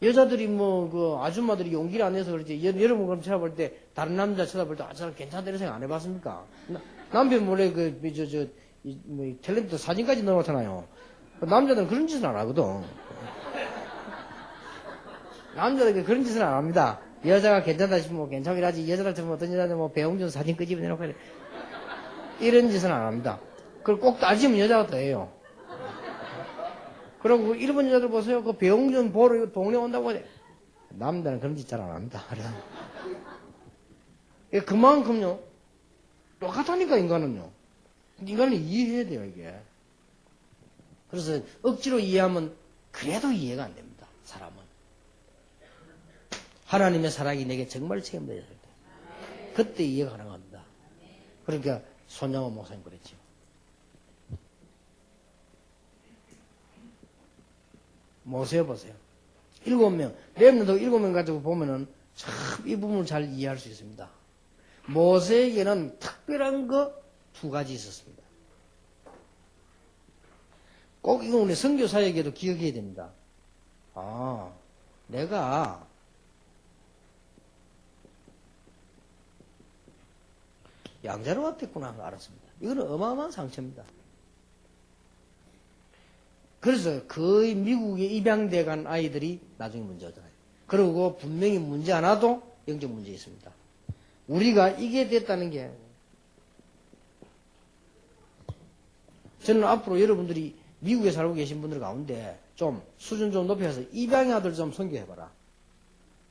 여자들이 뭐, 그, 아줌마들이 용기를 안 내서 그렇지. 여러분 그럼 쳐다볼 때, 다른 남자 쳐다볼 때, 아, 저 괜찮다 이런 생각 안 해봤습니까? 남편 몰래 그, 뭐, 탤런트 사진까지 넣어놓잖아요. 남자들은 그런 짓은 안 하거든. 남자들은 그런 짓은 안 합니다. 여자가 괜찮다 싶으면 뭐 괜찮긴 하지. 여자들 좀 어떤 여자들 뭐 배용준 사진 끄집어내놓고 이런 짓은 안 합니다. 그걸 꼭 따지면 여자가 더 해요. 그리고 일본 여자들 보세요. 그 배용준 보러 동네 온다고 해. 남자는 그런 짓 잘 안 합니다. 그만큼요. 똑같다니까 인간은요. 인간은 이해해야 돼요 이게. 그래서 억지로 이해하면 그래도 이해가 안 됩니다. 사람은. 하나님의 사랑이 내게 정말 체험되었을 때 그때 이해가 가능합니다. 그러니까 손양호 목사님 그랬죠. 모세 보세요. 7명, 렘넌트 7명 가지고 보면은 참 이 부분을 잘 이해할 수 있습니다. 모세에게는 특별한 거 2가지 있었습니다. 꼭 이건 우리 선교사에게도 기억해야 됩니다. 아, 내가 양자로 왔댔구나 하는 거 알았습니다. 이거는 어마어마한 상처입니다. 그래서 거의 미국에 입양돼 간 아이들이 나중에 문제 오잖아요. 그리고 분명히 문제 안 와도 영적 문제 있습니다. 우리가 이게 됐다는 게 저는 앞으로 여러분들이 미국에 살고 계신 분들 가운데 좀 수준 좀 높여서 입양의 아들 좀 선교해봐라.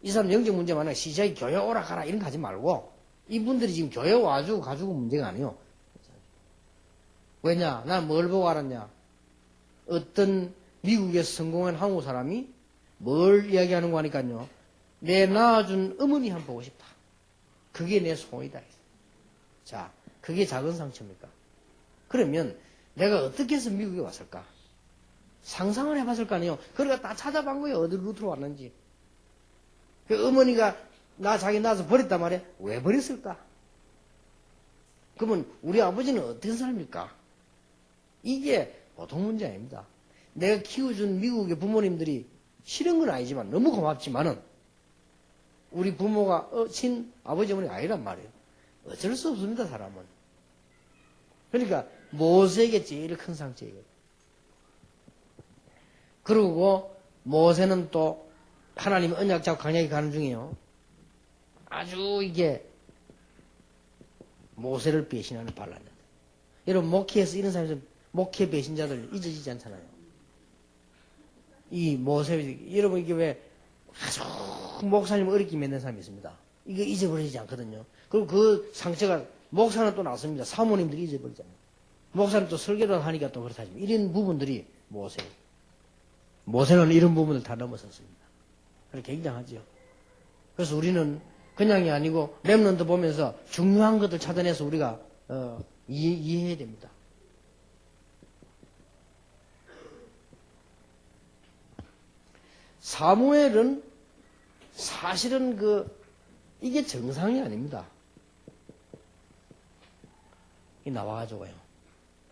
이 사람 영적 문제 많아요. 시장에 교회 오라 가라 이런 거 하지 말고 이분들이 지금 교회 와주고 가지고 문제가 아니에요. 왜냐? 난 뭘 보고 알았냐? 어떤 미국에서 성공한 한국 사람이 뭘 이야기하는 거 하니까요. 내 낳아준 어머니 한번 보고 싶다. 그게 내 소원이다. 자, 그게 작은 상처입니까? 그러면 내가 어떻게 해서 미국에 왔을까? 상상을 해봤을 거 아니에요. 그러니까 다 찾아본 거예요. 어디 루트로 왔는지. 그 어머니가 자기 낳아서 버렸단 말이야. 왜 버렸을까? 그러면 우리 아버지는 어떤 사람일까? 이게 보통 문제 아닙니다. 내가 키워준 미국의 부모님들이 싫은 건 아니지만 너무 고맙지만은 우리 부모가 아버지 어머니 아니란 말이에요. 어쩔 수 없습니다, 사람은. 그러니까 모세에게 제일 큰 상처예요. 그리고 모세는 또 하나님 언약 잡고 광야에 가는 중이에요. 아주 이게 모세를 배신하는 반란이다. 여러분 목회에서 이런 사람들 목회 배신자들 잊어지지 않잖아요. 이 모세 여러분 이게 왜 아주 목사님 어렵게 만든 사람이 있습니다. 이거 잊어버리지 않거든요. 그리고 그 상처가 목사는 또 나섭니다. 사모님들이 잊어버리잖아요. 목사는 또 설교를 하니까 또 그렇다지만 이런 부분들이 모세는 이런 부분을 다 넘어섰습니다. 굉장하죠. 그래서 우리는 그냥이 아니고 렘넌트 보면서 중요한 것들 찾아내서 우리가 이해해야 됩니다. 사무엘은 사실은 이게 정상이 아닙니다. 이 나와가지고요.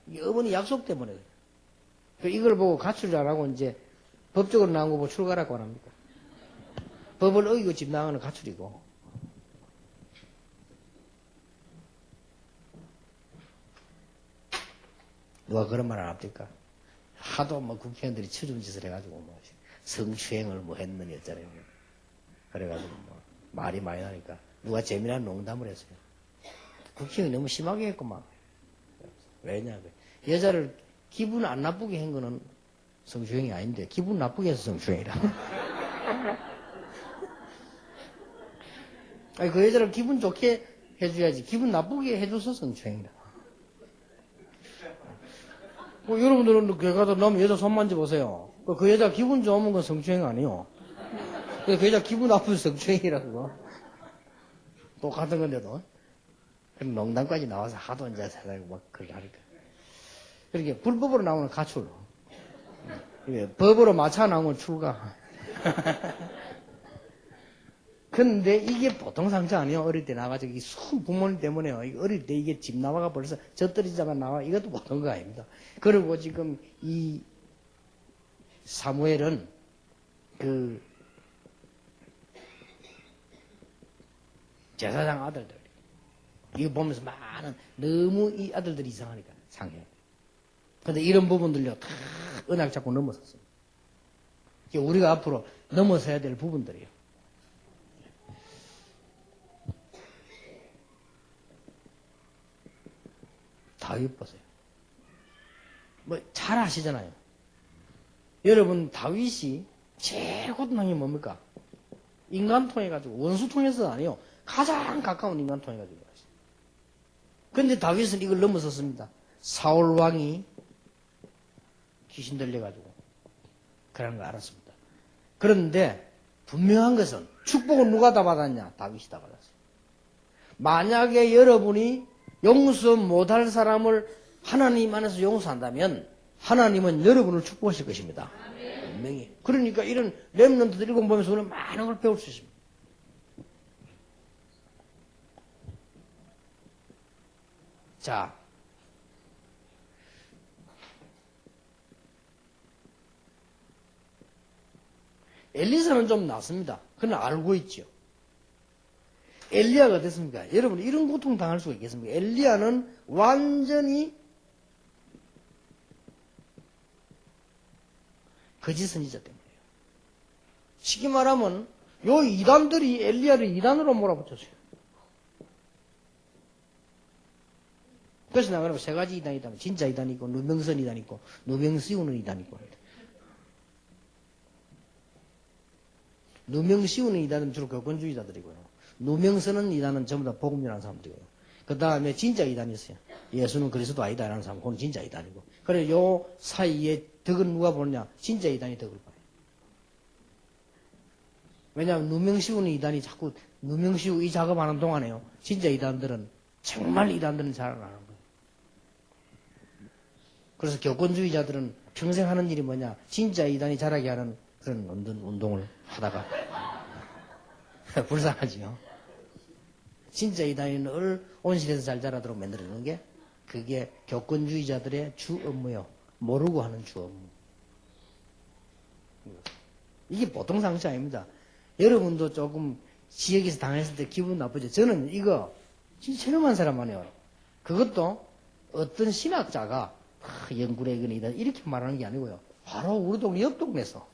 이 어머니 약속 때문에 그래요. 이걸 보고 가출을 안 하고 이제 법적으로 나온 거 보고 출가라고 안 합니까? 법을 어기고 집 나가는 가출이고. 누가 그런 말 안 합니까? 하도 뭐 국회의원들이 처준 짓을 해가지고 뭐 성추행을 뭐 했느니 어쩌래요. 그래가지고 뭐 말이 많이 나니까 누가 재미난 농담을 했어요. 국회의원이 너무 심하게 했구만. 왜냐? 여자를 기분 안 나쁘게 한 거는 성추행이 아닌데 기분 나쁘게 해서 성추행이라. 아니 그 여자를 기분 좋게 해줘야지 기분 나쁘게 해줘서 성추행이라. 뭐 여러분들은 교회 가서 너무 여자 손 만져보세요. 그 여자 기분 좋으면 건 성추행 아니요. 그 여자 기분 나쁘면 성추행이라고. 똑같은 건데도. 그럼 농담까지 나와서 하도 이제 세상에 막 그걸 하니까. 그렇게 불법으로 나오는 가출. 법으로 맞춰 나오면 출가. 근데 이게 보통 상처 아니에요. 어릴 때 나가지고, 이 순 부모님 때문에요. 어릴 때 이게 집 나와가 벌써 젖들이자가 나와. 이것도 보통 거 아닙니다. 그리고 지금 이 사무엘은 제사장 아들들. 이거 보면서 많은, 너무 이 아들들이 이상하니까, 상해. 근데 이런 부분들요, 다 언약 잡고 넘어섰어요. 우리가 앞으로 넘어서야 될 부분들이에요. 다윗 보세요. 뭐, 잘 아시잖아요. 여러분, 다윗이 제일 고통한 게 뭡니까? 인간 통해가지고, 원수 통해서 아니에요. 가장 가까운 인간 통해가지고. 근데 다윗은 이걸 넘어섰습니다. 사울 왕이 귀신 들려가지고, 그런 걸 알았습니다. 그런데, 분명한 것은, 축복은 누가 다 받았냐? 다윗이 다 받았어요. 만약에 여러분이 용서 못할 사람을 하나님 안에서 용서한다면 하나님은 여러분을 축복하실 것입니다. 분명히. 그러니까 이런 렘넌트들 읽어 보면서 우리는 많은 걸 배울 수 있습니다. 자, 엘리사는 좀 낫습니다. 그건 알고 있죠. 엘리야가 어땠습니까? 여러분 이런 고통 당할 수가 있겠습니까? 엘리야는 완전히 거짓 선지자 때문에요. 쉽게 말하면 요 이단들이 엘리야를 이단으로 몰아붙였어요. 그래서 나가면 세 가지 이단이 있다면 진짜 이단이 있고 누명선 이단이 있고 누명 씌우는 이단이 있고 누명 씌우는 이단은 주로 교권주의자들이고요. 누명 쓰는 이단은 전부 다 복음이라는 사람들이고요. 그 다음에 진짜 이단이 있어요. 예수는 그리스도 아니다라는 사람, 그건 진짜 이단이고. 그래 요 사이에 덕은 누가 보느냐? 진짜 이단이 덕을 봐요. 왜냐하면 누명 씌우는 이단이 자꾸 누명 씌우고 이 작업하는 동안에요. 진짜 이단들은 정말 이단들은 잘 안 하는 거예요. 그래서 교권주의자들은 평생 하는 일이 뭐냐? 진짜 이단이 자라게 하는 그런 운동을 하다가 불쌍하지요. 진짜 이단이 늘 온실에서 잘 자라도록 만들어주는 게 그게 교권주의자들의 주 업무요. 모르고 하는 주 업무. 이게 보통 상처 아닙니다. 여러분도 조금 지역에서 당했을 때 기분 나쁘죠. 저는 이거 진짜 체험한 사람만 해요. 그것도 어떤 신학자가 영구래 이거는 이렇게 말하는 게 아니고요. 바로 우리 동네 옆 동네에서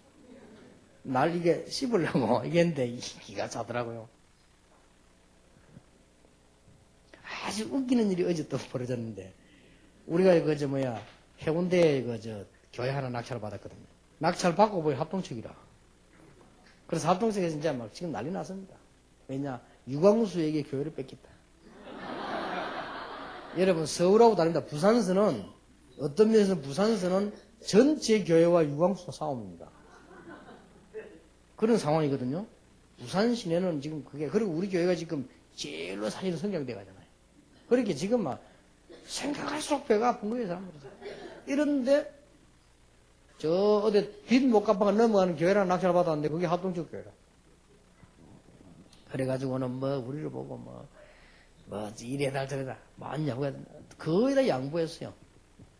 날 이게 씹으려고 이랬는데 기가 차더라고요. 아주 웃기는 일이 어제 또 벌어졌는데 우리가 해운대에 교회 하나 낙찰을 받았거든요. 낙찰 받고 보니 합동측이라. 그래서 합동측에서 이제 막 지금 난리 났습니다. 왜냐? 유광수에게 교회를 뺏겼다. 여러분, 서울하고 다릅니다. 부산서는, 어떤 면에서는 부산서는 전체 교회와 유광수가 싸움입니다. 그런 상황이거든요. 부산 시내는 지금 그리고 우리 교회가 지금 제일로 사실은 성장돼 가잖아요. 그렇게 지금 막 생각할수록 배가 아픈 거예요, 사람들이. 이런데, 어디 빚 못 갚아가 넘어가는 교회랑 낙찰 받았는데 그게 합동적 교회라. 그래가지고는 우리를 보고 이래다 저래다 많냐고 거의 다 양보했어요.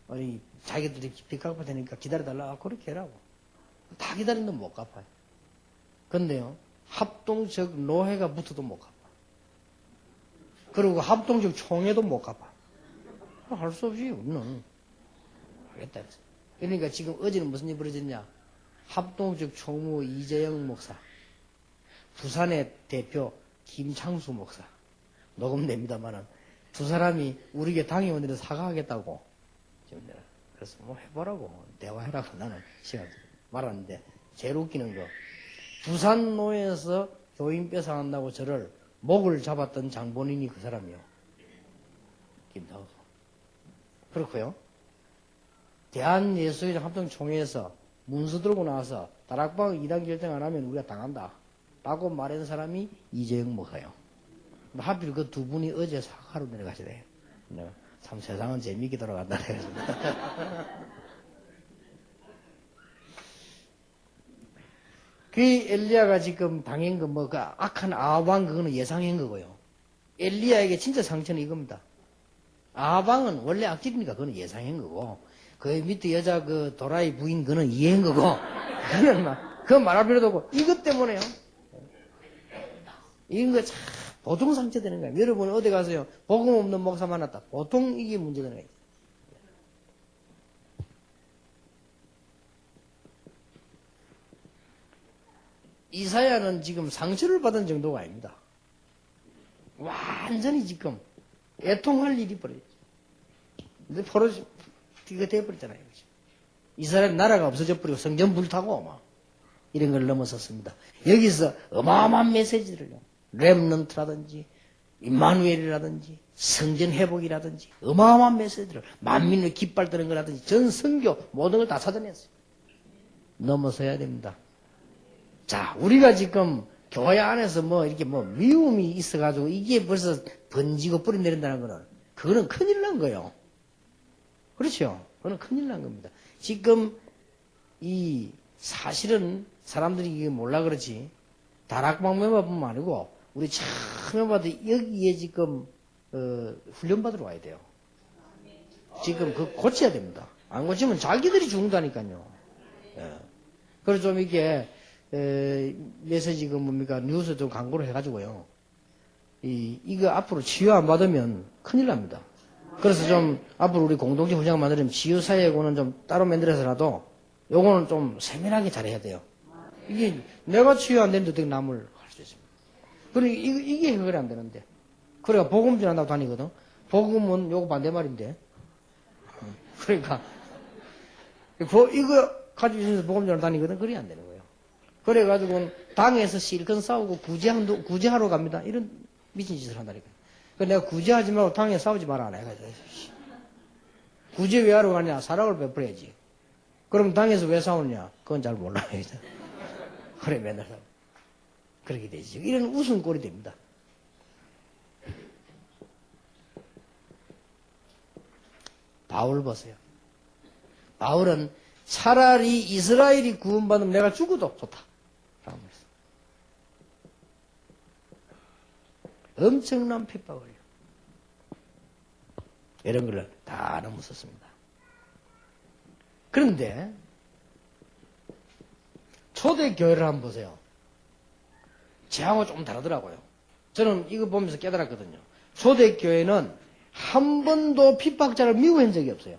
아니 자기들이 빚 갚아야 되니까 기다려달라 그렇게 해라고. 다 기다리는데 못 갚아요. 근데요 합동적 노회가 붙어도 못 갚아. 그리고 합동적 총회도 못 갚아. 할 수 없이 우리는 하겠다 그랬어요. 그러니까 지금 어제는 무슨 일이 벌어졌냐. 합동적 총무 이재영 목사, 부산의 대표 김창수 목사, 녹음됩니다만은 두 사람이 우리 당의원들이 사과하겠다고 지금 내가 그래서 해보라고 대화해라고 나는 시간 말하는데 제일 웃기는 거 부산 노예에서 교인 뺏어간다고 저를 목을 잡았던 장본인이 그 사람이요. 김창수. 그렇고요. 대한예수회장 합동총회에서 문서 들고 나와서 다락방 2단 결정 안 하면 우리가 당한다. 라고 말한 사람이 이재영 목사요. 하필 그 두 분이 어제 사과로 내려가시래요. 참 세상은 재미있게 돌아간다. 그 엘리야가 지금 당한 그 악한 아합왕 그거는 예상한 거고요. 엘리야에게 진짜 상처는 이겁니다. 아합왕은 원래 악질이니까 그거는 예상한 거고 그 밑에 여자 그 도라이 부인 그는 이해한 거고 그는 그건 말할 필요도 없고 이것 때문에요. 이런 거 참 보통 상처되는 거예요. 여러분 어디 가서요 복음 없는 목사 만났다. 보통 이게 문제되는 거예요. 이사야는 지금 상처를 받은 정도가 아닙니다. 완전히 지금 애통할 일이 벌어졌죠. 근데 이거 돼버렸잖아요. 이스라엘 나라가 없어져 버리고 성전 불타고 막 이런 걸 넘어섰습니다. 여기서 어마어마한 메시지를요. 렘넌트라든지 임마누엘이라든지 성전 회복이라든지 어마어마한 메시지를 만민을 깃발 드는 거라든지 전 선교 모든 걸 다 찾아냈어요. 넘어서야 됩니다. 자, 우리가 지금 교회 안에서 이렇게 미움이 있어가지고 이게 벌써 번지고 뿌리 내린다는 거는 그거는 큰일 난 거예요. 그렇죠? 그거는 큰일 난 겁니다. 지금 사실은 사람들이 이게 몰라 그렇지 다락방 멤버뿐만 아니고 우리 처음 멤버들 여기에 지금 훈련받으러 와야 돼요. 지금 그거 고쳐야 됩니다. 안 고치면 자기들이 죽는다니까요. 예. 그래서 좀 이게 메시지 뉴스 좀 광고를 해가지고요. 이거 앞으로 치유 안 받으면 큰일 납니다. 그래서 좀 앞으로 우리 공동체 훈장 만들면 치유사회고는 좀 따로 만들어서라도 요거는 좀 세밀하게 잘해야 돼요. 이게 내가 치유 안 되는데 어떻게 남을 할 수 있습니까? 그러니까 이게 해결이 안 되는데. 그래가 복음 전한다고 다니거든. 복음은 요거 반대말인데. 그러니까 이거 가지고 있으면서 복음 전하러 다니거든. 그래 안 되는 거예요. 그래가지고 당에서 실컷 싸우고 구제하러 갑니다. 이런 미친 짓을 한다니까. 내가 구제하지 말고 당에 싸우지 마라 안 해가지고. 구제 왜 하러 가냐? 사랑을 베풀어야지. 그럼 당에서 왜 싸우느냐? 그건 잘 몰라요. 그래 맨날 싸워. 그렇게 되죠. 이런 웃음꼴이 됩니다. 바울 보세요. 바울은 차라리 이스라엘이 구원받으면 내가 죽어도 좋다. 라고 했어요. 엄청난 핍박을 해요. 이런 걸 다 넘었었습니다. 그런데 초대교회를 한번 보세요. 제하고 조금 다르더라고요. 저는 이거 보면서 깨달았거든요. 초대교회는 한 번도 핍박자를 미워한 적이 없어요.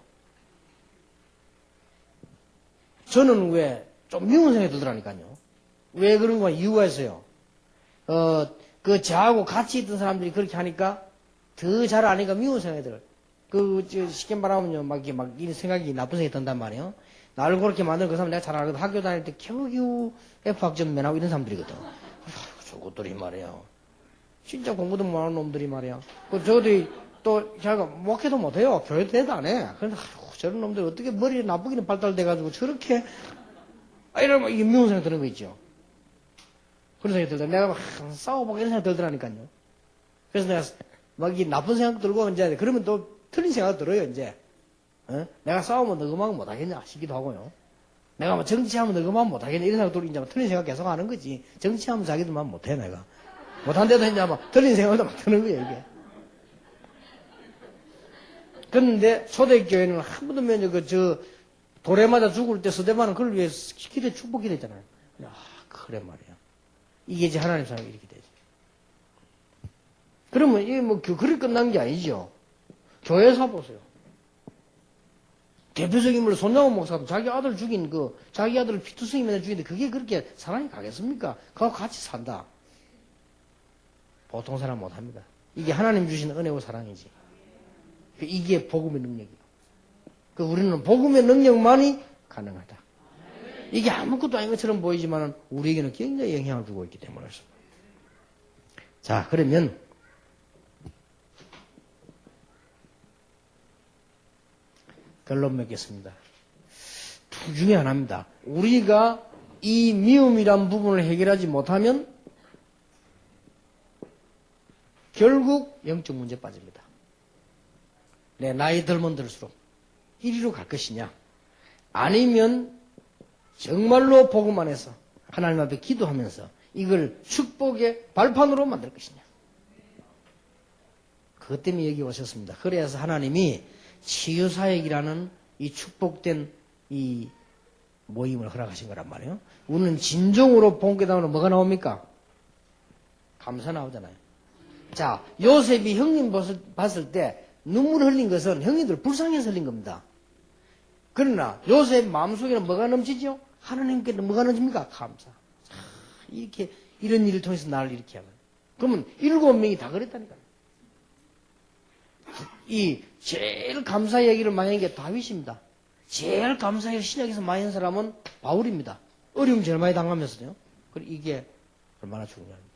저는 왜 좀 미운 생각이 들더라니까요. 왜 그런 건 이유가 있어요. 그 저하고 같이 있던 사람들이 그렇게 하니까 더 잘 아니까 미운 생각이 들어요. 쉽게 말하면요, 이 생각이 나쁜 생각이 든단 말이에요. 나를 그렇게 만든 그 사람 내가 잘 알거든. 학교 다닐 때 겨우 F학점 면하고 이런 사람들이거든. 저것들이 말이야. 진짜 공부도 못하는 놈들이 말이야. 저들이 또 자기가 목회도 못해요. 교회 대도 안 해. 그런데 저런 놈들 어떻게 머리에 나쁘기는 발달돼가지고 저렇게 이러면 이게 미운 생각이 드는 거 있죠. 그런 생각이 들다. 내가 막 싸워보고 이런 생각이 들더라니까요. 그래서 내가 막 이 나쁜 생각 들고 이제 그러면 또 틀린 생각 들어요 이제. 내가 싸우면 너그만 못하겠냐 싶기도 하고요. 내가 뭐 정치하면 너그만 못하겠냐 이런 생각 들고 이제 틀린 생각 계속 하는 거지. 정치하면 자기들만 못해 내가. 못한데도 이제 막 틀린 생각도 막 드는 거예요 이게. 그런데 초대교회는 한 번도 돌에 맞아 죽을 때 스데반은 그걸 위해 축복이 됐잖아요. 그래 말이야. 이게 이제 하나님 사람이 이렇게 되죠. 그러면 이게 그리 끝난 게 아니죠. 교회사 보세요. 대표적인 인물로 손장훈 목사가 자기 아들 죽인 자기 아들을 피투성이면서 죽이는데 그게 그렇게 사랑이 가겠습니까? 그하고 같이 산다. 보통 사람 못합니다. 이게 하나님 주신 은혜와 사랑이지. 이게 복음의 능력이에요. 우리는 복음의 능력만이 가능하다. 이게 아무것도 아닌 것처럼 보이지만 우리에게는 굉장히 영향을 주고 있기 때문에. 자, 그러면 결론 맺겠습니다. 둘 중에 하나입니다. 우리가 이 미움이란 부분을 해결하지 못하면 결국 영적 문제에 빠집니다. 내 나이 들면 들수록 이리로 갈 것이냐, 아니면 정말로 복음 안에서 하나님 앞에 기도하면서 이걸 축복의 발판으로 만들 것이냐. 그것 때문에 여기 오셨습니다. 그래서 하나님이 치유사역이라는 이 축복된 이 모임을 허락하신 거란 말이에요. 우리는 진정으로 본궤담으로 뭐가 나옵니까? 감사 나오잖아요. 자, 요셉이 형님 봤을 때 눈물 흘린 것은 형님들 불쌍해서 흘린 겁니다. 그러나 요셉 마음속에는 뭐가 넘치죠? 하나님께는 뭐가 넘칩니까? 감사. 이렇게 이런 일을 통해서 나를 이렇게 하면 그러면 7명이 다 그랬다니까요. 이 제일 감사 얘기를 많이 한 게 다윗입니다. 제일 감사의 신약에서 많이 한 사람은 바울입니다. 어려움 제일 많이 당하면서요. 그리고 이게 얼마나 중요합니다.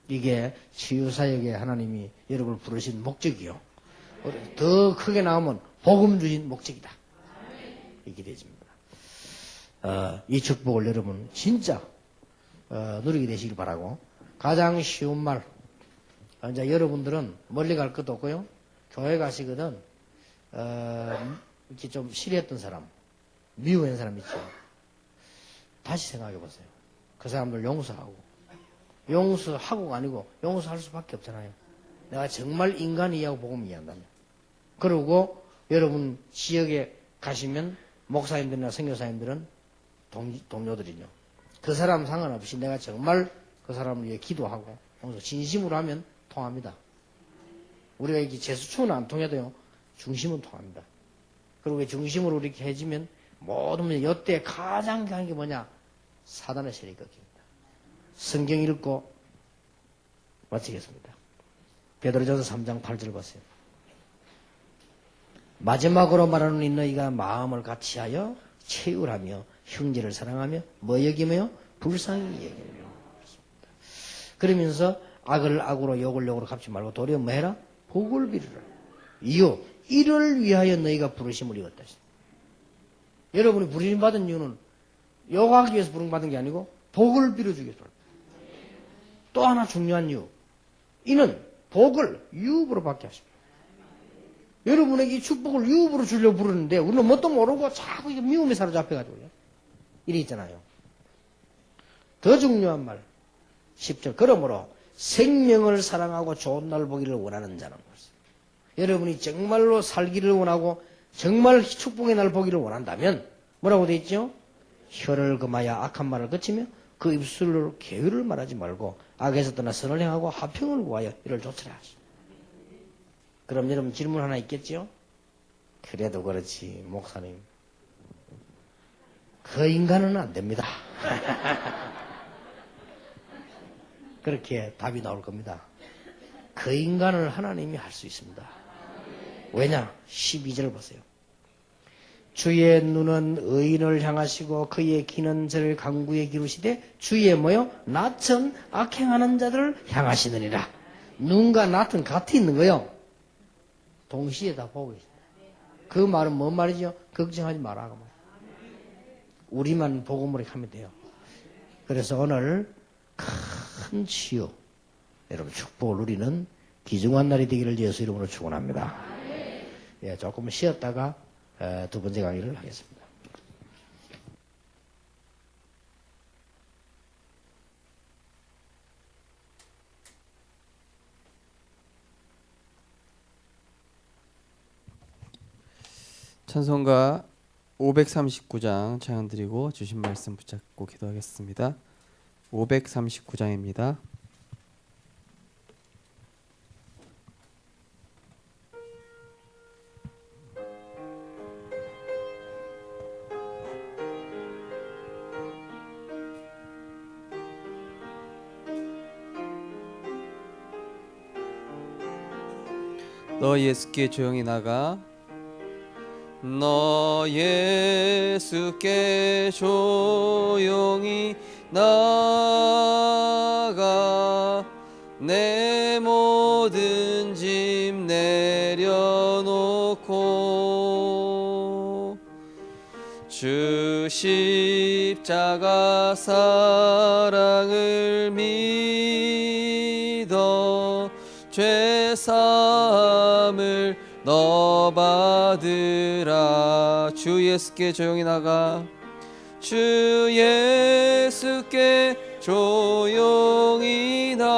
이게 치유사역에 하나님이 여러분을 부르신 목적이요. 더 크게 나오면 복음 주신 목적이다. 이게 되집니다. 이 축복을 여러분 진짜 누리게 되시길 바라고, 가장 쉬운 말, 이제 여러분들은 멀리 갈 것도 없고요. 교회 가시거든 이렇게 좀 싫어했던 사람, 미워한 사람 있죠. 다시 생각해 보세요. 그 사람들 용서하고가 아니고 용서할 수밖에 없잖아요. 내가 정말 인간이하고 복음 이해한다면. 그리고 여러분 지역에 가시면 목사님들이나 선교사님들은 동료들이죠. 그 사람 상관없이 내가 정말 그 사람을 위해 기도하고 진심으로 하면 통합니다. 우리가 이렇게 재수초는 안 통해도요, 중심은 통합니다. 그리고 중심으로 이렇게 해지면 모든 문제, 이때 가장 강한 게 뭐냐? 사단의 세력이 꺾입니다. 성경 읽고 마치겠습니다. 베드로전서 3장 8절 보세요. 마지막으로 말하는 이 너희가 마음을 같이하여 채우라며 형제를 사랑하며 뭐 여기며 불쌍히 여기며. 그러면서 악을 악으로 욕을 욕으로 갚지 말고 도리어 뭐 해라? 복을 빌으라. 이유, 이를 위하여 너희가 부르심을 입었다. 여러분이 부르심 받은 이유는 욕하기 위해서 부름 받은 게 아니고 복을 빌어주기 위해서. 또 하나 중요한 이유. 이는 복을 유업으로 받게 하십니다. 여러분에게 이 축복을 유업으로 주려고 부르는데 우리는 뭣도 모르고 자꾸 이게 미움에 사로잡혀가지고요. 이래 있잖아요. 더 중요한 말 10절. 그러므로 생명을 사랑하고 좋은 날 보기를 원하는 자는 여러분이 정말로 살기를 원하고 정말 축복의 날 보기를 원한다면 뭐라고 되어 있죠? 혀를 금하여 악한 말을 그치며 그 입술로 계율을 말하지 말고 악에서 떠나 선을 행하고 화평을 구하여 이를 좇으라 하시오. 그럼 여러분 질문 하나 있겠죠? 그래도 그렇지 목사님 그 인간은 안 됩니다. 그렇게 답이 나올 겁니다. 그 인간을 하나님이 할 수 있습니다. 왜냐? 12절 보세요. 주의 눈은 의인을 향하시고 그의 귀는 저를 강구에 기르시되 주의 뭐요? 낯은 악행하는 자들을 향하시느니라. 눈과 낯은 같이 있는 거요. 동시에 다 보고 있습니다. 그 말은 뭔 말이죠? 걱정하지 마라. 그 말. 우리만 복음으로 하면 돼요. 그래서 오늘 큰 치유, 여러분 축복을 누리는 귀중한 날이 되기를 예수 이름으로 축원합니다. 예, 조금 쉬었다가 두 번째 강의를 하겠습니다. 찬송가 539장 찬양 드리고 주신 말씀 붙잡고 기도하겠습니다. 539장입니다. 너 예수께 조용히 나가 너 예수께 조용히 나가 내 모든 짐 내려놓고 주 십자가 사랑을 믿어 죄사함을 너 받으라. 주 예수께 조용히 나가 주 예수께 조용히 나가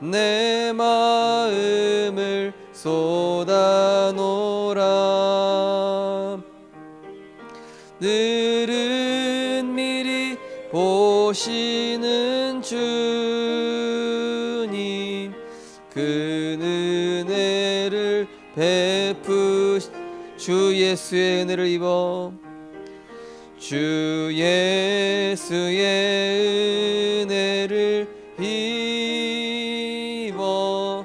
내 마음을 쏟아놓으라. 늘은 미리 보시는 주님 그 은혜를 주 예수의 은혜를 입어 주 예수의 은혜를 입어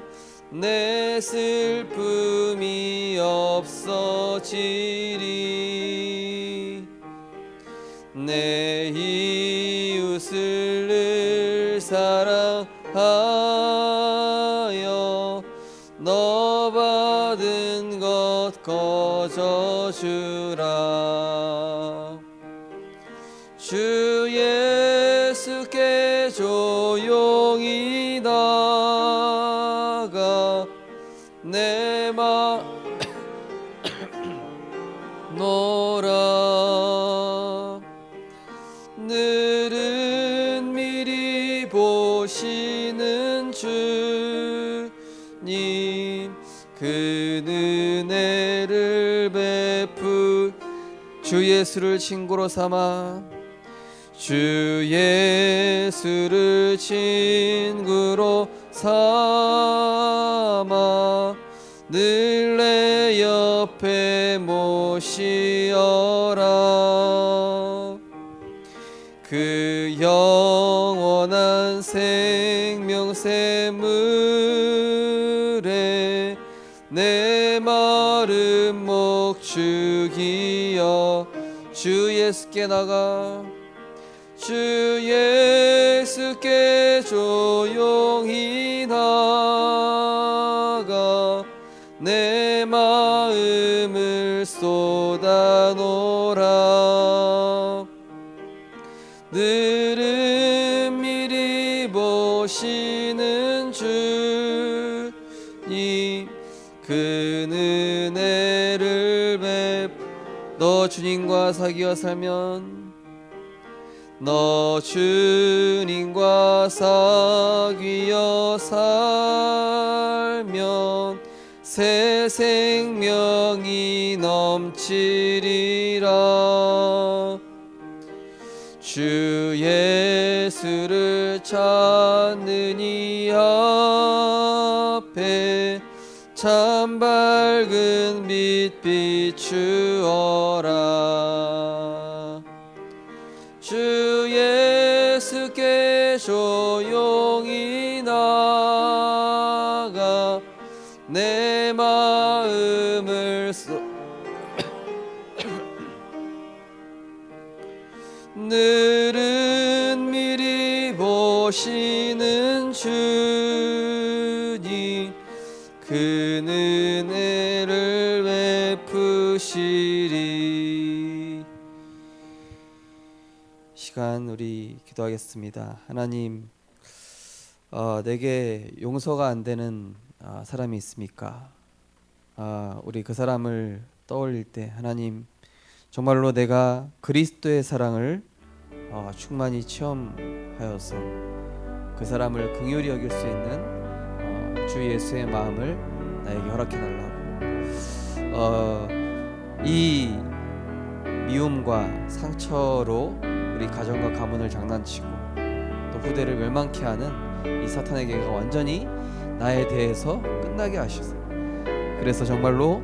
내 슬픔이 없어지리 내 이웃을 늘 사랑하여 너 받은 것 거저주라. 주 예수께 조용히 나가 내 맘 노라. 늘은 미리 보시는 주님 그 은혜를 주 예수를 친구로 삼아 주 예수를 친구로 삼아 늘 내 옆에 모시어라. 그 영원한 생명 샘물에 내 마른 목 죽이여 주 예수께 나가 주 예수께 조용히 나가 내 마음을 쏟아놓으라. 늘은 은혜를 너 주님과 사귀어 살면 너 주님과 사귀어 살면 새 생명이 넘치리라. 주 예수를 찾는 이 앞에 참 밝은 빛 비추어라. 주 예수께 조용히 나가 내 마음을 늘은 미리 보시는 주님 그 은혜를 베푸시리. 시간 우리 기도하겠습니다. 하나님, 내게 용서가 안 되는 사람이 있습니까? 우리 그 사람을 떠올릴 때 하나님, 정말로 내가 그리스도의 사랑을 충만히 체험하여서 그 사람을 긍휼히 여길 수 있는 주 예수의 마음을 나에게 허락해 달라고. 이 미움과 상처로 우리 가정과 가문을 장난치고 또 후대를 멸망케 하는 이 사탄의 계획가 완전히 나에 대해서 끝나게 하셔서, 그래서 정말로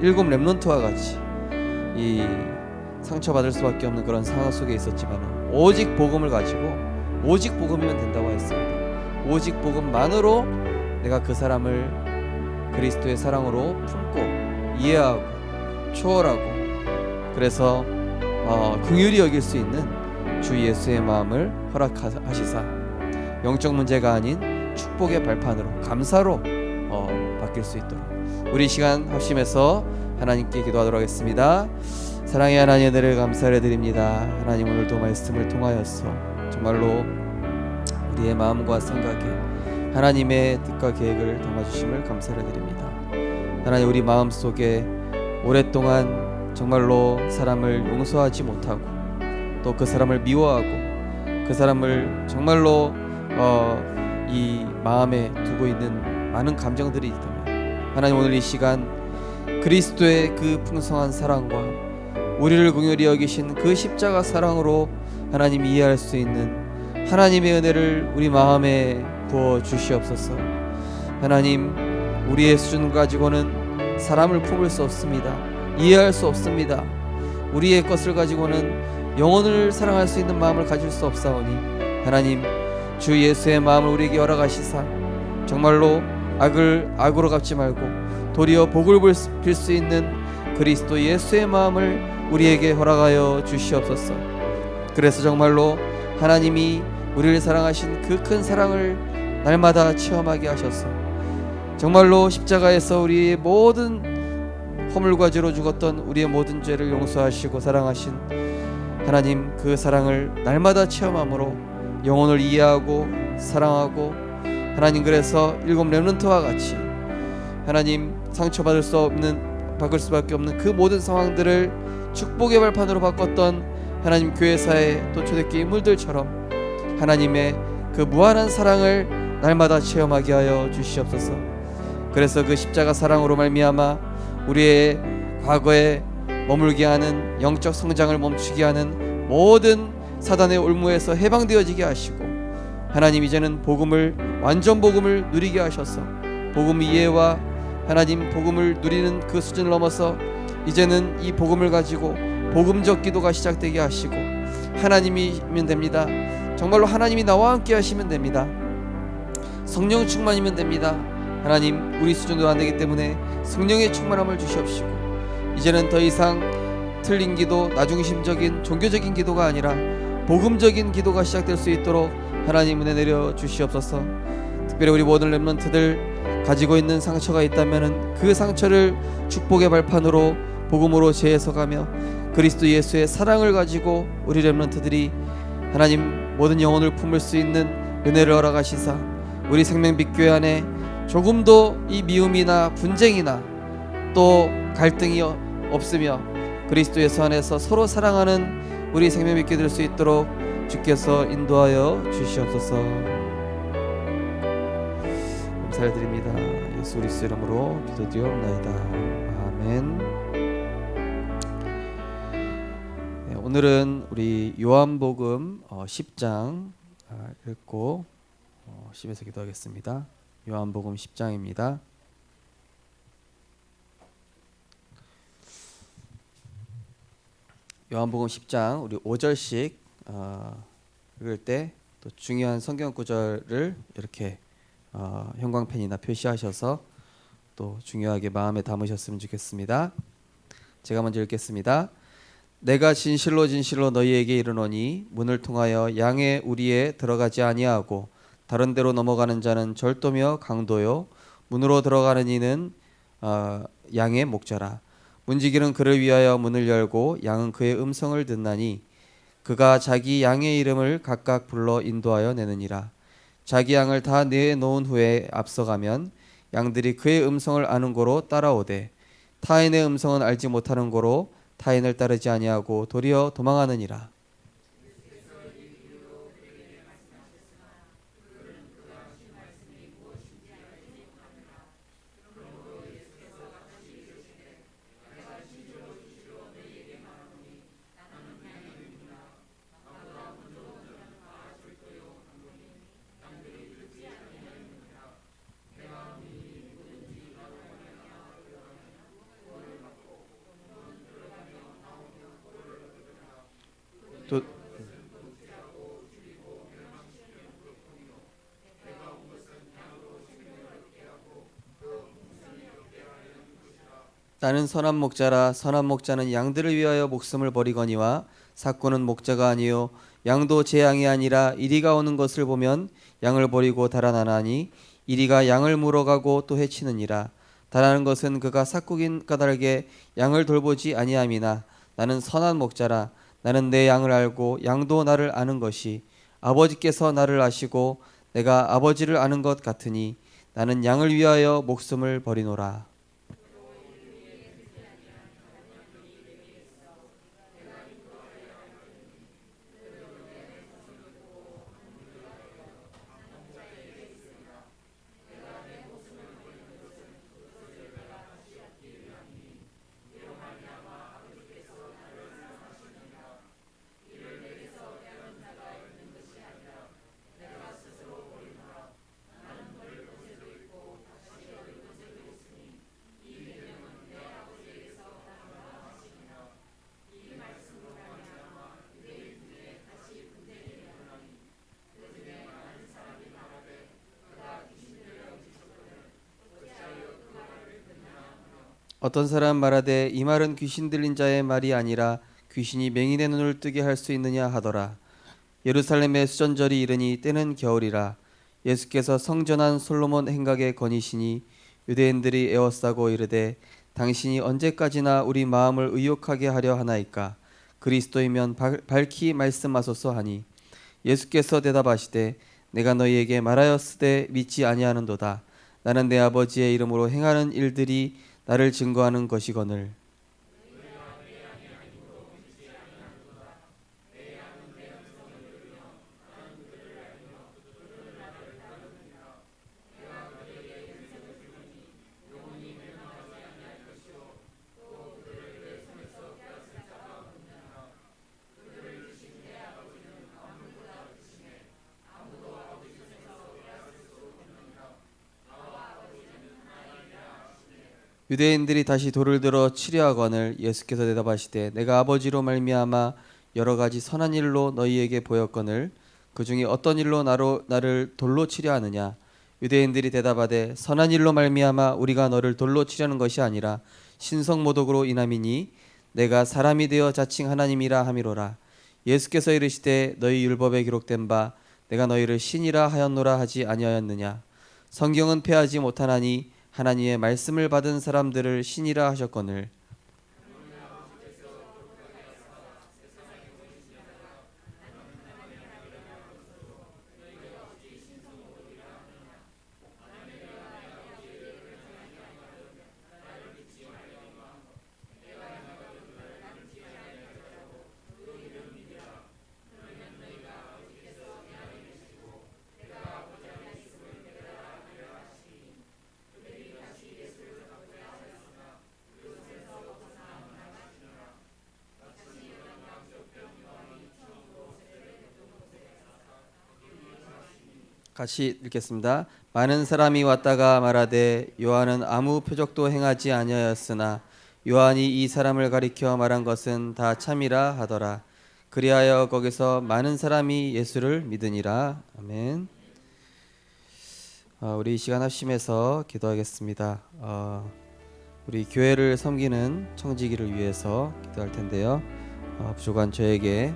일곱 렘넌트와 같이 이 상처받을 수밖에 없는 그런 상황 속에 있었지만 오직 복음을 가지고 오직 복음이면 된다고 했습니다. 오직 복음만으로 내가 그 사람을 그리스도의 사랑으로 품고 이해하고 초월하고, 그래서 긍휼히 여길 수 있는 주 예수의 마음을 허락하시사 영적 문제가 아닌 축복의 발판으로 감사로 바뀔 수 있도록 우리 시간 합심해서 하나님께 기도하도록 하겠습니다. 사랑의 하나님, 은혜를 감사를 드립니다. 하나님, 오늘도 말씀을 통하여서 정말로 우리의 마음과 생각에 하나님의 뜻과 계획을 담아주심을 감사를 드립니다. 하나님, 우리 마음속에 오랫동안 정말로 사람을 용서하지 못하고 또 그 사람을 미워하고 그 사람을 정말로 이 마음에 두고 있는 많은 감정들이 있다면, 하나님, 오늘 이 시간 그리스도의 그 풍성한 사랑과 우리를 긍휼히 여기신 그 십자가 사랑으로 하나님 이해할 수 있는 하나님의 은혜를 우리 마음에 부어 주시옵소서. 하나님, 우리의 수준 가지고는 사람을 품을 수 없습니다. 이해할 수 없습니다. 우리의 것을 가지고는 영혼을 사랑할 수 있는 마음을 가질 수 없사오니 하나님, 주 예수의 마음을 우리에게 허락하시사 정말로 악을 악으로 갚지 말고 도리어 복을 빌 수 있는 그리스도 예수의 마음을 우리에게 허락하여 주시옵소서. 그래서 정말로 하나님이 우리를 사랑하신 그 큰 사랑을 날마다 체험하게 하셔서 정말로 십자가에서 우리의 모든 허물과 죄로 죽었던 우리의 모든 죄를 용서하시고 사랑하신 하나님, 그 사랑을 날마다 체험함으로 영혼을 이해하고 사랑하고, 하나님, 그래서 일곱 렘넌트와 같이 하나님, 상처받을 수 없는, 바꿀 수밖에 없는 그 모든 상황들을 축복의 발판으로 바꿨던 하나님 교회사의 또 초대교회 인물들처럼 하나님의 그 무한한 사랑을 날마다 체험하게 하여 주시옵소서. 그래서 그 십자가 사랑으로 말미암아 우리의 과거에 머물게 하는 영적 성장을 멈추게 하는 모든 사단의 올무에서 해방되어지게 하시고, 하나님, 이제는 복음을, 완전 복음을 누리게 하셔서 복음 이해와 하나님 복음을 누리는 그 수준을 넘어서 이제는 이 복음을 가지고 복음적 기도가 시작되게 하시고, 하나님이면 됩니다. 정말로 하나님이 나와 함께 하시면 됩니다. 성령 충만이면 됩니다. 하나님, 우리 수준도 안 되기 때문에 성령의 충만함을 주시옵시고, 이제는 더 이상 틀린 기도, 나중심적인 종교적인 기도가 아니라 복음적인 기도가 시작될 수 있도록 하나님 은혜 내려 주시옵소서. 특별히 우리 모든 렘넌트들 가지고 있는 상처가 있다면 그 상처를 축복의 발판으로 복음으로 재해석하며 그리스도 예수의 사랑을 가지고 우리 렘넌트들이 하나님 모든 영혼을 품을 수 있는 은혜를 허락하시사 우리 생명빛교회 안에 조금도 이 미움이나 분쟁이나 또 갈등이 없으며 그리스도의 안에서 서로 사랑하는 우리 생명 있게 될 수 있도록 주께서 인도하여 주시옵소서. 감사를 드립니다. 예수 그리스도 이름으로 기도드리옵나이다. 아멘. 네, 오늘은 우리 요한복음 10장 읽고 10에서 기도하겠습니다. 요한복음 10장입니다. 요한복음 10장 우리 5절씩 읽을 때 또 중요한 성경 구절을 이렇게 형광펜이나 표시하셔서 또 중요하게 마음에 담으셨으면 좋겠습니다. 제가 먼저 읽겠습니다. 내가 진실로 진실로 너희에게 이르노니 문을 통하여 양의 우리에 들어가지 아니하고 다른 데로 넘어가는 자는 절도며 강도요 문으로 들어가는 이는 양의 목자라. 문지기는 그를 위하여 문을 열고 양은 그의 음성을 듣나니 그가 자기 양의 이름을 각각 불러 인도하여 내느니라. 자기 양을 다 내놓은 후에 앞서가면 양들이 그의 음성을 아는 고로 따라오되 타인의 음성은 알지 못하는 고로 타인을 따르지 아니하고 도리어 도망하느니라. 또 나는 선한 목자라. 선한 목자는 양들을 위하여 목숨을 버리거니와 삭구는 목자가 아니요 양도 제 양이 아니라 이리가 오는 것을 보면 양을 버리고 달아나나니 이리가 양을 물어가고 또 해치느니라. 달아나는 것은 그가 삭구긴 까닭에 양을 돌보지 아니함이나 나는 선한 목자라. 나는 내 양을 알고 양도 나를 아는 것이 아버지께서 나를 아시고 내가 아버지를 아는 것 같으니 나는 양을 위하여 목숨을 버리노라. 어떤 사람 말하되 이 말은 귀신 들린 자의 말이 아니라 귀신이 맹인의 눈을 뜨게 할 수 있느냐 하더라. 예루살렘의 수전절이 이르니 때는 겨울이라. 예수께서 성전한 솔로몬 행각에 거니시니 유대인들이 에워싸고 이르되 당신이 언제까지나 우리 마음을 의욕하게 하려 하나이까. 그리스도이면 밝히 말씀하소서 하니 예수께서 대답하시되 내가 너희에게 말하였으되 믿지 아니하는도다. 나는 내 아버지의 이름으로 행하는 일들이 나를 증거하는 것이거늘. 유대인들이 다시 돌을 들어 치려 하거늘 예수께서 대답하시되 내가 아버지로 말미암아 여러 가지 선한 일로 너희에게 보였거늘 그 중에 어떤 일로 나를 돌로 치려 하느냐. 유대인들이 대답하되 선한 일로 말미암아 우리가 너를 돌로 치려는 것이 아니라 신성모독으로 인함이니 내가 사람이 되어 자칭 하나님이라 함이로라. 예수께서 이르시되 너희 율법에 기록된 바 내가 너희를 신이라 하였노라 하지 아니하였느냐. 성경은 패하지 못하나니 하나님의 말씀을 받은 사람들을 신이라 하셨거늘. 같이 읽겠습니다. 많은 사람이 왔다가 말하되 요한은 아무 표적도 행하지 아니하였으나 요한이 이 사람을 가리켜 말한 것은 다 참이라 하더라. 그리하여 거기서 많은 사람이 예수를 믿으니라. 아멘. 우리 이 시간 합심해서 기도하겠습니다. 우리 교회를 섬기는 청지기를 위해서 기도할 텐데요. 부족한 저에게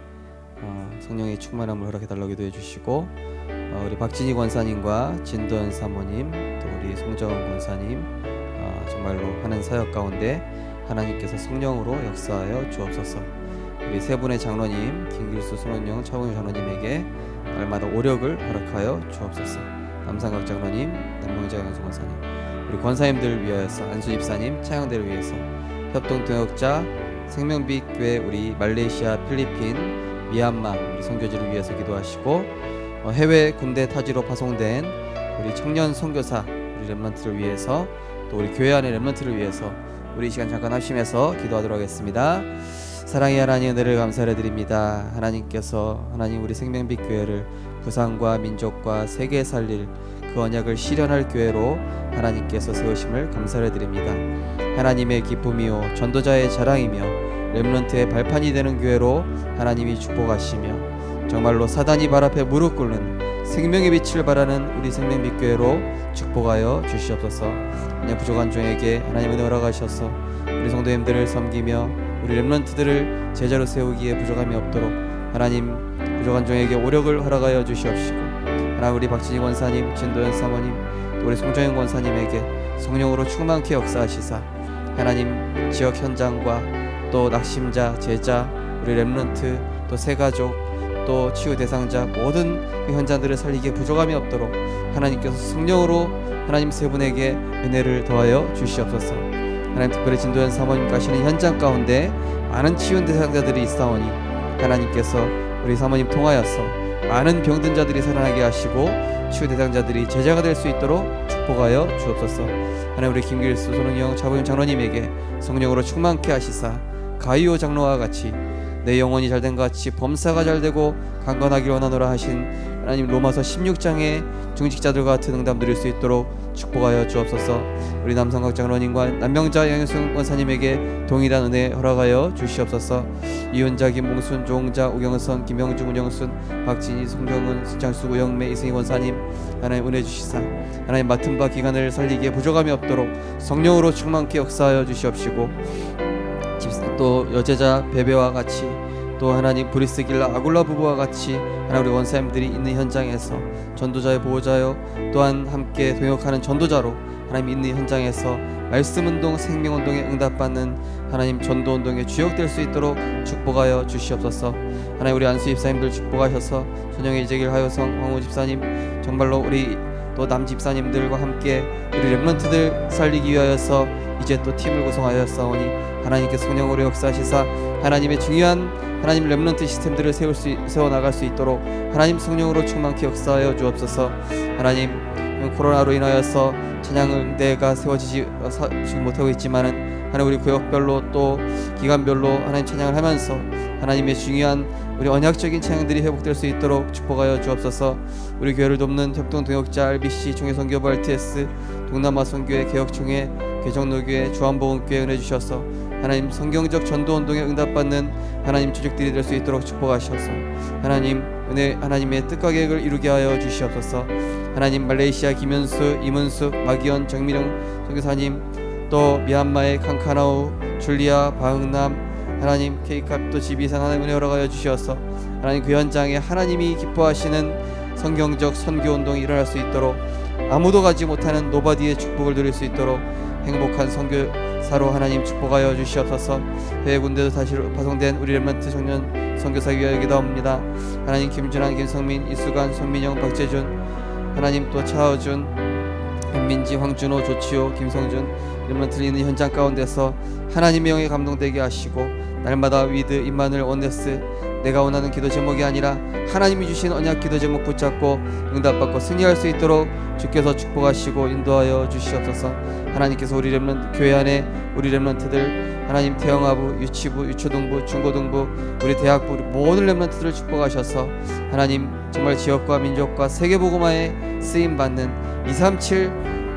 성령의 충만함을 허락해달라고 기도해 주시고, 우리 박진희 권사님과 진도현 사모님, 또 우리 송정원 권사님, 정말로 하는 사역 가운데 하나님께서 성령으로 역사하여 주옵소서. 우리 세 분의 장로님, 김길수 손원영 차봉영 장로님에게 날마다 오력을 허락하여 주옵소서. 남상각 장로님, 남명자 양수 권사님, 우리 권사님들을 위하여서 안수 집사님, 차영대를 위해서, 협동 동역자 생명빛 교회, 우리 말레이시아, 필리핀, 미얀마 우리 선교지를 위해서 기도하시고, 해외 군대 타지로 파송된 우리 청년 선교사 우리 렘넌트를 위해서, 또 우리 교회 안의 렘넌트를 위해서 우리 이 시간 잠깐 합심해서 기도하도록 하겠습니다. 사랑의 하나님, 은혜를 감사를 드립니다. 하나님께서 하나님 우리 생명빛 교회를 부산과 민족과 세계에 살릴 그 언약을 실현할 교회로 하나님께서 세우심을 감사를 드립니다. 하나님의 기쁨이요 전도자의 자랑이며 렘넌트의 발판이 되는 교회로 하나님이 축복하시며, 정말로 사단이 발 앞에 무릎 꿇는 생명의 빛을 바라는 우리 생명빛 교회로 축복하여 주시옵소서. 그냥 부족한 종에게 하나님 은혜 허락하셔서 우리 성도님들을 섬기며 우리 렘넌트들을 제자로 세우기에 부족함이 없도록 하나님 부족한 종에게 오력을 허락하여 주시옵시고, 하나님 우리 박진희 권사님, 진도현 사모님, 또 우리 송정현 권사님에게 성령으로 충만케 역사하시사 하나님 지역 현장과 또 낙심자, 제자, 우리 렘넌트, 또 새가족, 또 치유 대상자 모든 그 현장들을 살리기에 부족함이 없도록 하나님께서 성령으로 하나님 세 분에게 은혜를 더하여 주시옵소서. 하나님 특별히 진도현 사모님 가시는 현장 가운데 많은 치유 대상자들이 있사오니 하나님께서 우리 사모님 통하여서 많은 병든 자들이 살아나게 하시고 치유 대상자들이 제자가 될 수 있도록 축복하여 주옵소서. 하나님 우리 김길수 손흥영 차보임 장로님에게 성령으로 충만케 하시사 가이오 장로와 같이 내 영혼이 잘된 것 같이 범사가 잘되고 강건하길 원하노라 하신 하나님 로마서 16장의 중직자들과 같은 응답 누릴 수 있도록 축복하여 주옵소서. 우리 남성각 장로님과 남명자 양현승 권사님에게 동일한 은혜 허락하여 주시옵소서. 이윤자, 김봉순, 조홍자, 우경선, 김영주, 문영순, 박진희, 송정은, 장수, 우영매, 이승희 권사님 하나님 은혜 주시사 하나님 맡은 바 기간을 살리기에 부족함이 없도록 성령으로 충만케 역사하여 주시옵시고, 또 여제자 베베와 같이 또 하나님 브리스길라 아굴라 부부와 같이 하나님 우리 원사님들이 있는 현장에서 전도자의 보호자요 또한 함께 동역하는 전도자로 하나님 있는 현장에서 말씀운동, 생명운동에 응답받는 하나님 전도운동에 주역될 수 있도록 축복하여 주시옵소서. 하나님 우리 안수 집사님들 축복하셔서 전영의 이재길 하여성 황호 집사님, 정말로 우리 또 남 집사님들과 함께 우리 렘넌트들 살리기 위하여서 이제 또 팀을 구성하여 싸우니 하나님께 성령으로 역사하시사 하나님의 중요한 하나님 렘넌트 시스템들을 세워나갈 수 있도록 하나님 성령으로 충만케 역사하여 주옵소서. 하나님 코로나로 인하여서 찬양대가 세워지지 못하고 있지만은 하나님 우리 구역별로 또 기간별로 하나님 찬양을 하면서 하나님의 중요한 우리 언약적인 찬양들이 회복될 수 있도록 축복하여 주옵소서. 우리 교회를 돕는 협동 동역자 RBC 종회선교부 RTS 동남아 선교회 개혁총회 개정로교회 주한복음교회 은혜 주셔서 하나님 성경적 전도운동에 응답받는 하나님 조직들이 될 수 있도록 축복하셔서 하나님 은혜 하나님의 뜻과 계획을 이루게 하여 주시옵소서. 하나님 말레이시아 김현수, 이문숙, 마기현, 정민영 선교사님, 또 미얀마의 칸카나우, 줄리아, 바흥남 하나님 케이캅 또 지비산 하나님 은혜 허락하여 주시어서 하나님 그 현장에 하나님이 기뻐하시는 성경적 선교운동이 일어날 수 있도록 아무도 가지 못하는 노바디의 축복을 누릴 수 있도록 행복한 선교사로 하나님 축복하여 주시옵소서. 해외 군대도 다시 파송된 우리 렘넌트 청년 선교사 위하여 기도합니다. 하나님 김준환, 김성민, 이수관, 손민영, 박재준 하나님 또 차어준, 현민지, 황준호, 조치호, 김성준 렘넌트를 있는 현장 가운데서 하나님의 영에 감동되게 하시고 날마다 위드, 임마늘, 원네스 내가 원하는 기도 제목이 아니라 하나님이 주신 언약 기도 제목 붙잡고 응답받고 승리할 수 있도록 주께서 축복하시고 인도하여 주시옵소서. 하나님께서 우리 렘넌트 교회 안에 우리 렘넌트들 하나님 태영아부, 유치부, 유초등부, 중고등부, 우리 대학부 우리 모든 렘넌트들을 축복하셔서 하나님 정말 지역과 민족과 세계복음화에 쓰임받는 237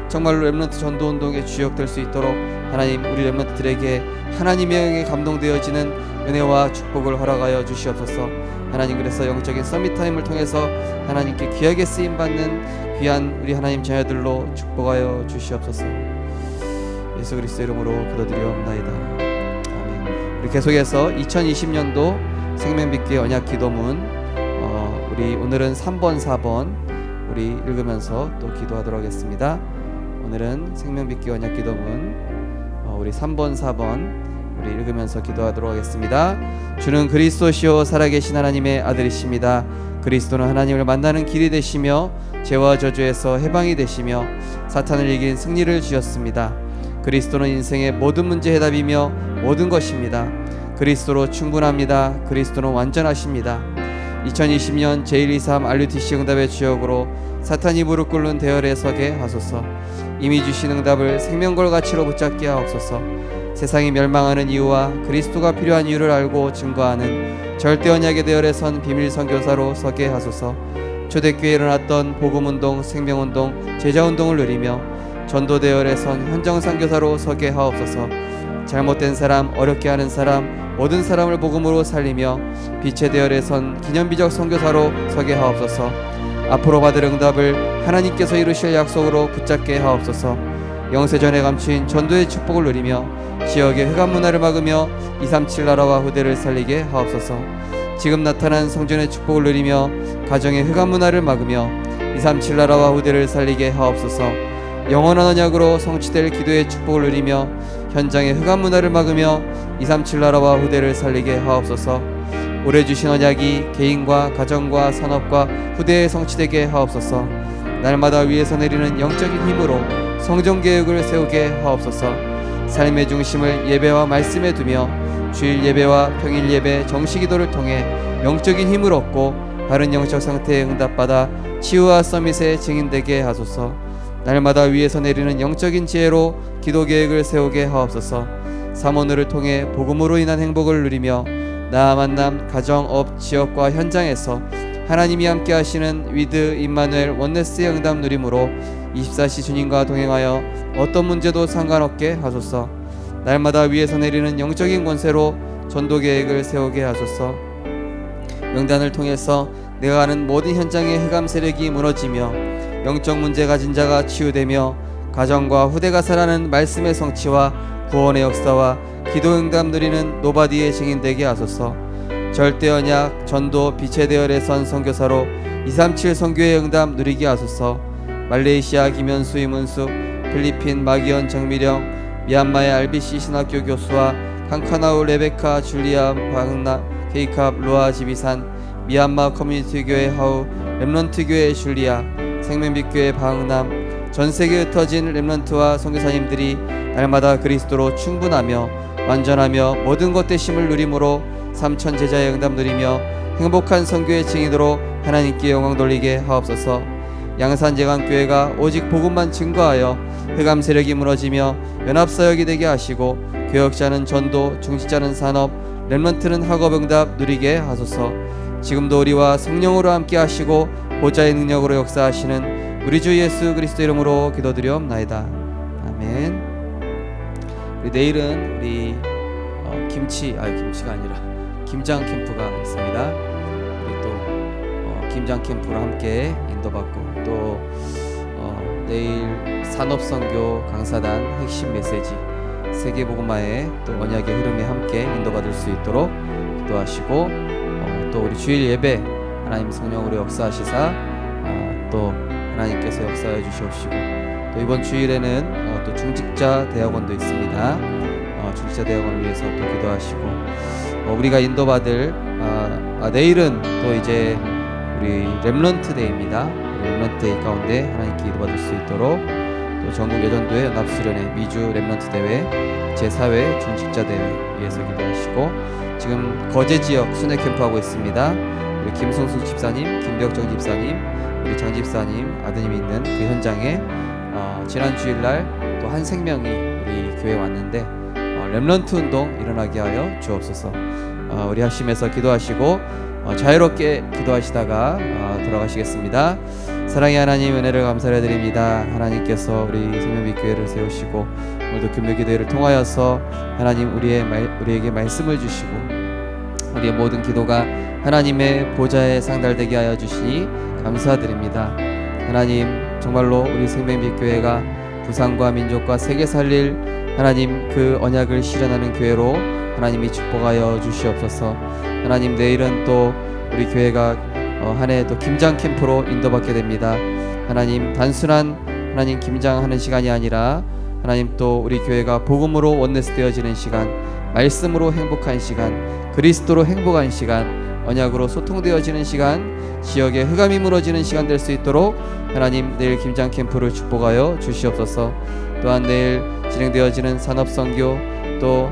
정말로 렘넌트 전도운동의 주역 될 수 있도록 하나님 우리 렘넌트들에게 하나님의 영에 감동되어지는 은혜와 축복을 허락하여 주시옵소서. 하나님 그래서 영적인 서밋타임을 통해서 하나님께 귀하게 쓰임받는 귀한 우리 하나님 자녀들로 축복하여 주시옵소서. 예수 그리스도 이름으로 기도드리옵나이다. 아멘. 우리 계속해서 2020년도 생명빛교회 언약 기도문 우리 오늘은 3번 4번 우리 읽으면서 또 기도하도록 하겠습니다. 오늘은 생명빛교회 언약 기도문 우리 3번 4번 우리 읽으면서 기도하도록 하겠습니다. 주는 그리스도시요 살아계신 하나님의 아들이십니다. 그리스도는 하나님을 만나는 길이 되시며 죄와 저주에서 해방이 되시며 사탄을 이긴 승리를 주셨습니다. 그리스도는 인생의 모든 문제 해답이며 모든 것입니다. 그리스도로 충분합니다. 그리스도는 완전하십니다. 2020년 제123 RUTC 응답의 주역으로 사탄이 무릎 꿇는 대열에 서게 하소서. 이미 주신 응답을 생명걸 가치로 붙잡게 하옵소서. 세상이 멸망하는 이유와 그리스도가 필요한 이유를 알고 증거하는 절대 언약의 대열에 선 비밀 선교사로 서게 하소서. 초대교회에 일어났던 복음운동, 생명운동, 제자운동을 누리며 전도 대열에 선 현장 선교사로 서게 하옵소서. 잘못된 사람, 어렵게 하는 사람, 모든 사람을 복음으로 살리며 빛의 대열에 선 기념비적 선교사로 서게 하옵소서. 앞으로 받을 응답을 하나님께서 이루실 약속으로 붙잡게 하옵소서. 영세전에 감추인 전도의 축복을 누리며 지역의 흑암 문화를 막으며 237 나라와 후대를 살리게 하옵소서. 지금 나타난 성전의 축복을 누리며 가정의 흑암 문화를 막으며 237 나라와 후대를 살리게 하옵소서. 영원한 언약으로 성취될 기도의 축복을 누리며 현장의 흑암 문화를 막으며 237 나라와 후대를 살리게 하옵소서. 올해 주신 언약이 개인과 가정과 산업과 후대에 성취되게 하옵소서. 날마다 위에서 내리는 영적인 힘으로 성전개혁을 세우게 하옵소서. 삶의 중심을 예배와 말씀에 두며 주일 예배와 평일 예배 정시기도를 통해 영적인 힘을 얻고 바른 영적 상태에 응답받아 치유와 서밋의 증인되게 하소서. 날마다 위에서 내리는 영적인 지혜로 기도계획을 세우게 하옵소서. 사모늘을 통해 복음으로 인한 행복을 누리며 나 만남, 가정, 업, 지역과 현장에서 하나님이 함께 하시는 위드, 임마누엘, 원네스의 응답 누림으로 24시 주님과 동행하여 어떤 문제도 상관없게 하소서. 날마다 위에서 내리는 영적인 권세로 전도 계획을 세우게 하소서. 명단을 통해서 내가 가는 모든 현장의 흑암 세력이 무너지며 영적 문제 가진 자가 치유되며 가정과 후대가 살아나는 말씀의 성취와 구원의 역사와 기도 응답 누리는 노바디의 증인되게 하소서. 절대 언약, 전도, 빛의 대열에 선 선교사로 237 선교의 응답 누리게 하소서. 말레이시아 김현수 이문수, 필리핀 마기현 정미령, 미얀마의 RBC 신학교 교수와 칸카나우 레베카 줄리아 방나 케이캅 루아 지비산, 미얀마 커뮤니티 교회 하우, 렘넌트 교회 줄리아, 생명빛 교회 방남, 전세계에 흩어진 렘넌트와 선교사님들이 날마다 그리스도로 충분하며 완전하며 모든 것 되심을 누림으로 3천 제자의 응답 누리며 행복한 선교의 증인으로 하나님께 영광 돌리게 하옵소서. 양산제강교회가 오직 복음만 증거하여 흑암 세력이 무너지며 연합사역이 되게 하시고 교역자는 전도, 중직자는 산업, 렘넌트는 학업 응답 누리게 하소서. 지금도 우리와 성령으로 함께 하시고 보좌의 능력으로 역사하시는 우리 주 예수 그리스도 이름으로 기도드리옵나이다. 아멘. 우리 내일은 우리 김치가 아니라 김장 캠프가 있습니다. 우리 또 김장 캠프로 함께 인도받고 또 내일 산업선교 강사단 핵심 메시지 세계복음화의 또 언약의 흐름에 함께 인도받을 수 있도록 기도하시고 또 우리 주일 예배 하나님 성령으로 역사하시사 또 하나님께서 역사해 주시옵시고 또 이번 주일에는 또 중직자 대학원도 있습니다. 중직자 대학원을 위해서 또 기도하시고 우리가 인도받을 내일은 또 이제 우리 렘넌트 데이입니다. 렘넌트 데이 가운데 하나님께 인도받을 수 있도록 또 전국 여전도회 연합수련회 미주 렘넌트 대회 제4회 중직자 대회 위해서 기도하시고, 지금 거제 지역 순회 캠프 하고 있습니다. 우리 김성수 집사님, 김벽정 집사님, 우리 장 집사님 아드님이 있는 그 현장에 지난 주일날 또 한 생명이 우리 교회에 왔는데 렘넌트 운동 일어나게 하여 주옵소서. 우리 합심해서 기도하시고 자유롭게 기도하시다가 돌아가시겠습니다. 사랑의 하나님, 은혜를 감사를 드립니다. 하나님께서 우리 생명빛교회를 세우시고 오늘도 금요기도회를 통하여서 하나님 우리에게 말씀을 주시고 우리의 모든 기도가 하나님의 보좌에 상달되게 하여 주시니 감사드립니다. 하나님, 정말로 우리 생명빛교회가 부산과 민족과 세계 살릴 하나님 그 언약을 실현하는 교회로 하나님이 축복하여 주시옵소서. 하나님, 내일은 또 우리 교회가 한 해 또 김장 캠프로 인도받게 됩니다. 하나님, 단순한 하나님 김장하는 시간이 아니라 하나님 또 우리 교회가 복음으로 원내스 되어지는 시간, 말씀으로 행복한 시간, 그리스도로 행복한 시간, 언약으로 소통되어지는 시간, 지역의 흑암이 무너지는 시간 될 수 있도록 하나님 내일 김장 캠프를 축복하여 주시옵소서. 또한 내일 진행되어지는 산업선교, 또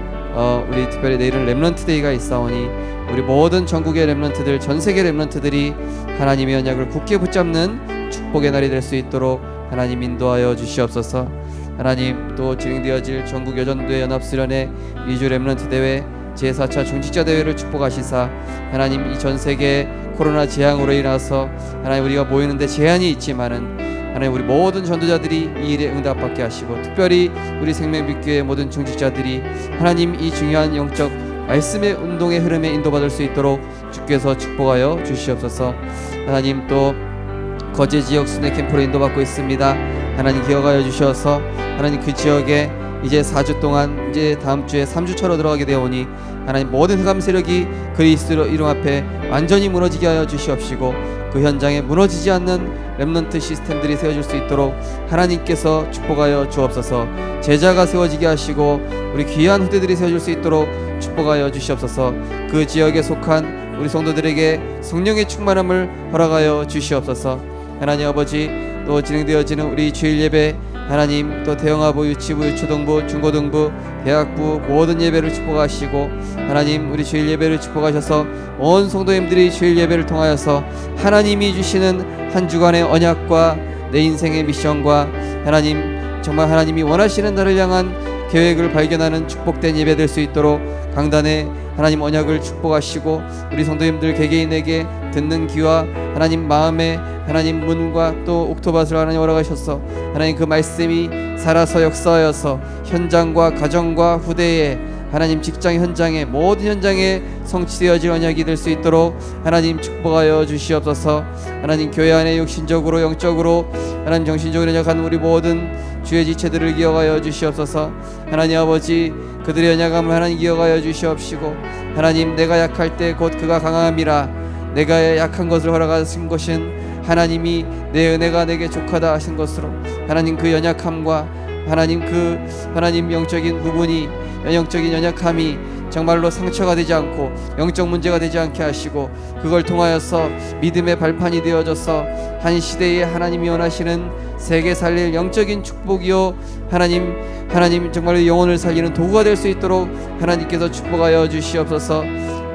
우리 특별히 내일은 렘넌트 데이가 있사오니 우리 모든 전국의 렘넌트들, 전세계 렘넌트들이 하나님의 언약을 굳게 붙잡는 축복의 날이 될 수 있도록 하나님 인도하여 주시옵소서. 하나님, 또 진행되어질 전국 여전도회 연합수련회 2주 렘넌트 대회 제4차 중직자 대회를 축복하시사, 하나님 이 전세계 코로나 재앙으로 인해서 하나님 우리가 모이는데 제한이 있지만은 하나님 우리 모든 전도자들이 이 일에 응답받게 하시고, 특별히 우리 생명빛교회 모든 중직자들이 하나님 이 중요한 영적 말씀의 운동의 흐름에 인도받을 수 있도록 주께서 축복하여 주시옵소서. 하나님, 또 거제 지역 순회 캠프로 인도받고 있습니다. 하나님 기억하여 주셔서 하나님 그 지역에 이제 4주 동안 이제 다음 주에 3주차로 들어가게 되오니 하나님 모든 흑암 세력이 그리스도 이름 앞에 완전히 무너지게 하여 주시옵시고, 그 현장에 무너지지 않는 렘넌트 시스템들이 세워질 수 있도록 하나님께서 축복하여 주옵소서. 제자가 세워지게 하시고 우리 귀한 후대들이 세워질 수 있도록 축복하여 주시옵소서. 그 지역에 속한 우리 성도들에게 성령의 충만함을 허락하여 주시옵소서. 하나님 아버지, 또 진행되어지는 우리 주일 예배, 하나님 또 대형아부, 유치부, 유초등부, 중고등부, 대학부 모든 예배를 축복하시고, 하나님 우리 주일 예배를 축복하셔서 온 성도님들이 주일 예배를 통하여서 하나님이 주시는 한 주간의 언약과 내 인생의 미션과 하나님 정말 하나님이 원하시는 나를 향한 계획을 발견하는 축복된 예배 될 수 있도록 강단에 하나님 언약을 축복하시고, 우리 성도님들 개개인에게 듣는 귀와 하나님 마음의 하나님 문과 또 옥토밭을 하나님 허락하셔서 하나님 그 말씀이 살아서 역사하여서 현장과 가정과 후대에 하나님 직장 현장에 모든 현장에 성취되어질 언약이 될 수 있도록 하나님 축복하여 주시옵소서. 하나님 교회 안에 육신적으로 영적으로 하나님 정신적으로 연약한 우리 모든 주의 지체들을 기억하여 주시옵소서. 하나님 아버지, 그들의 연약함을 하나님 기억하여 주시옵시고, 하나님 내가 약할 때 곧 그가 강함이라, 내가 약한 것을 허락하신 것은 하나님이 내 은혜가 내게 족하다 하신 것으로 하나님 그 연약함과 하나님 영적인 부분이, 영적인 연약함이 정말로 상처가 되지 않고 영적 문제가 되지 않게 하시고, 그걸 통하여서 믿음의 발판이 되어져서 한 시대에 하나님이 원하시는 세계 살릴 영적인 축복이요 하나님 정말로 영혼을 살리는 도구가 될 수 있도록 하나님께서 축복하여 주시옵소서.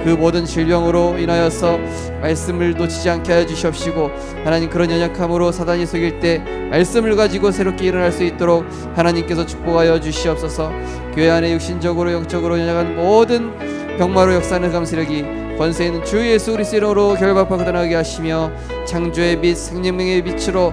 그 모든 질병으로 인하여서 말씀을 놓치지 않게 하여 주시옵시고, 하나님 그런 연약함으로 사단이 속일 때 말씀을 가지고 새롭게 일어날 수 있도록 하나님께서 축복하여 주시옵소서. 교회 안에 육신적으로 영적으로 연약한 모든 병마로 역사하는 감세력이 권세 있는 주 예수 그리스도 이름으로 결박하고 떠나게 하시며, 창조의 빛 생명의 빛으로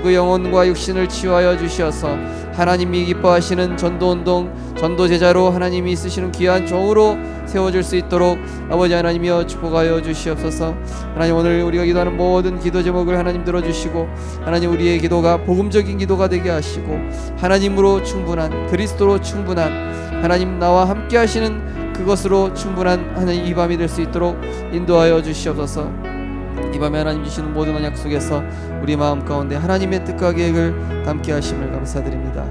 그 영혼과 육신을 치유하여 주시어서 하나님이 기뻐하시는 전도운동 전도제자로 하나님이 쓰시는 귀한 종으로 세워질 수 있도록 아버지 하나님이여 축복하여 주시옵소서. 하나님 오늘 우리가 기도하는 모든 기도 제목을 하나님 들어주시고, 하나님 우리의 기도가 복음적인 기도가 되게 하시고, 하나님으로 충분한 그리스도로 충분한 하나님 나와 함께 하시는 그것으로 충분한 하나님 이 밤이 될 수 있도록 인도하여 주시옵소서. 이 밤에 하나님 주시는 모든 언약 속에서 우리 마음 가운데 하나님의 뜻과 계획을 담게 하심을 감사드립니다.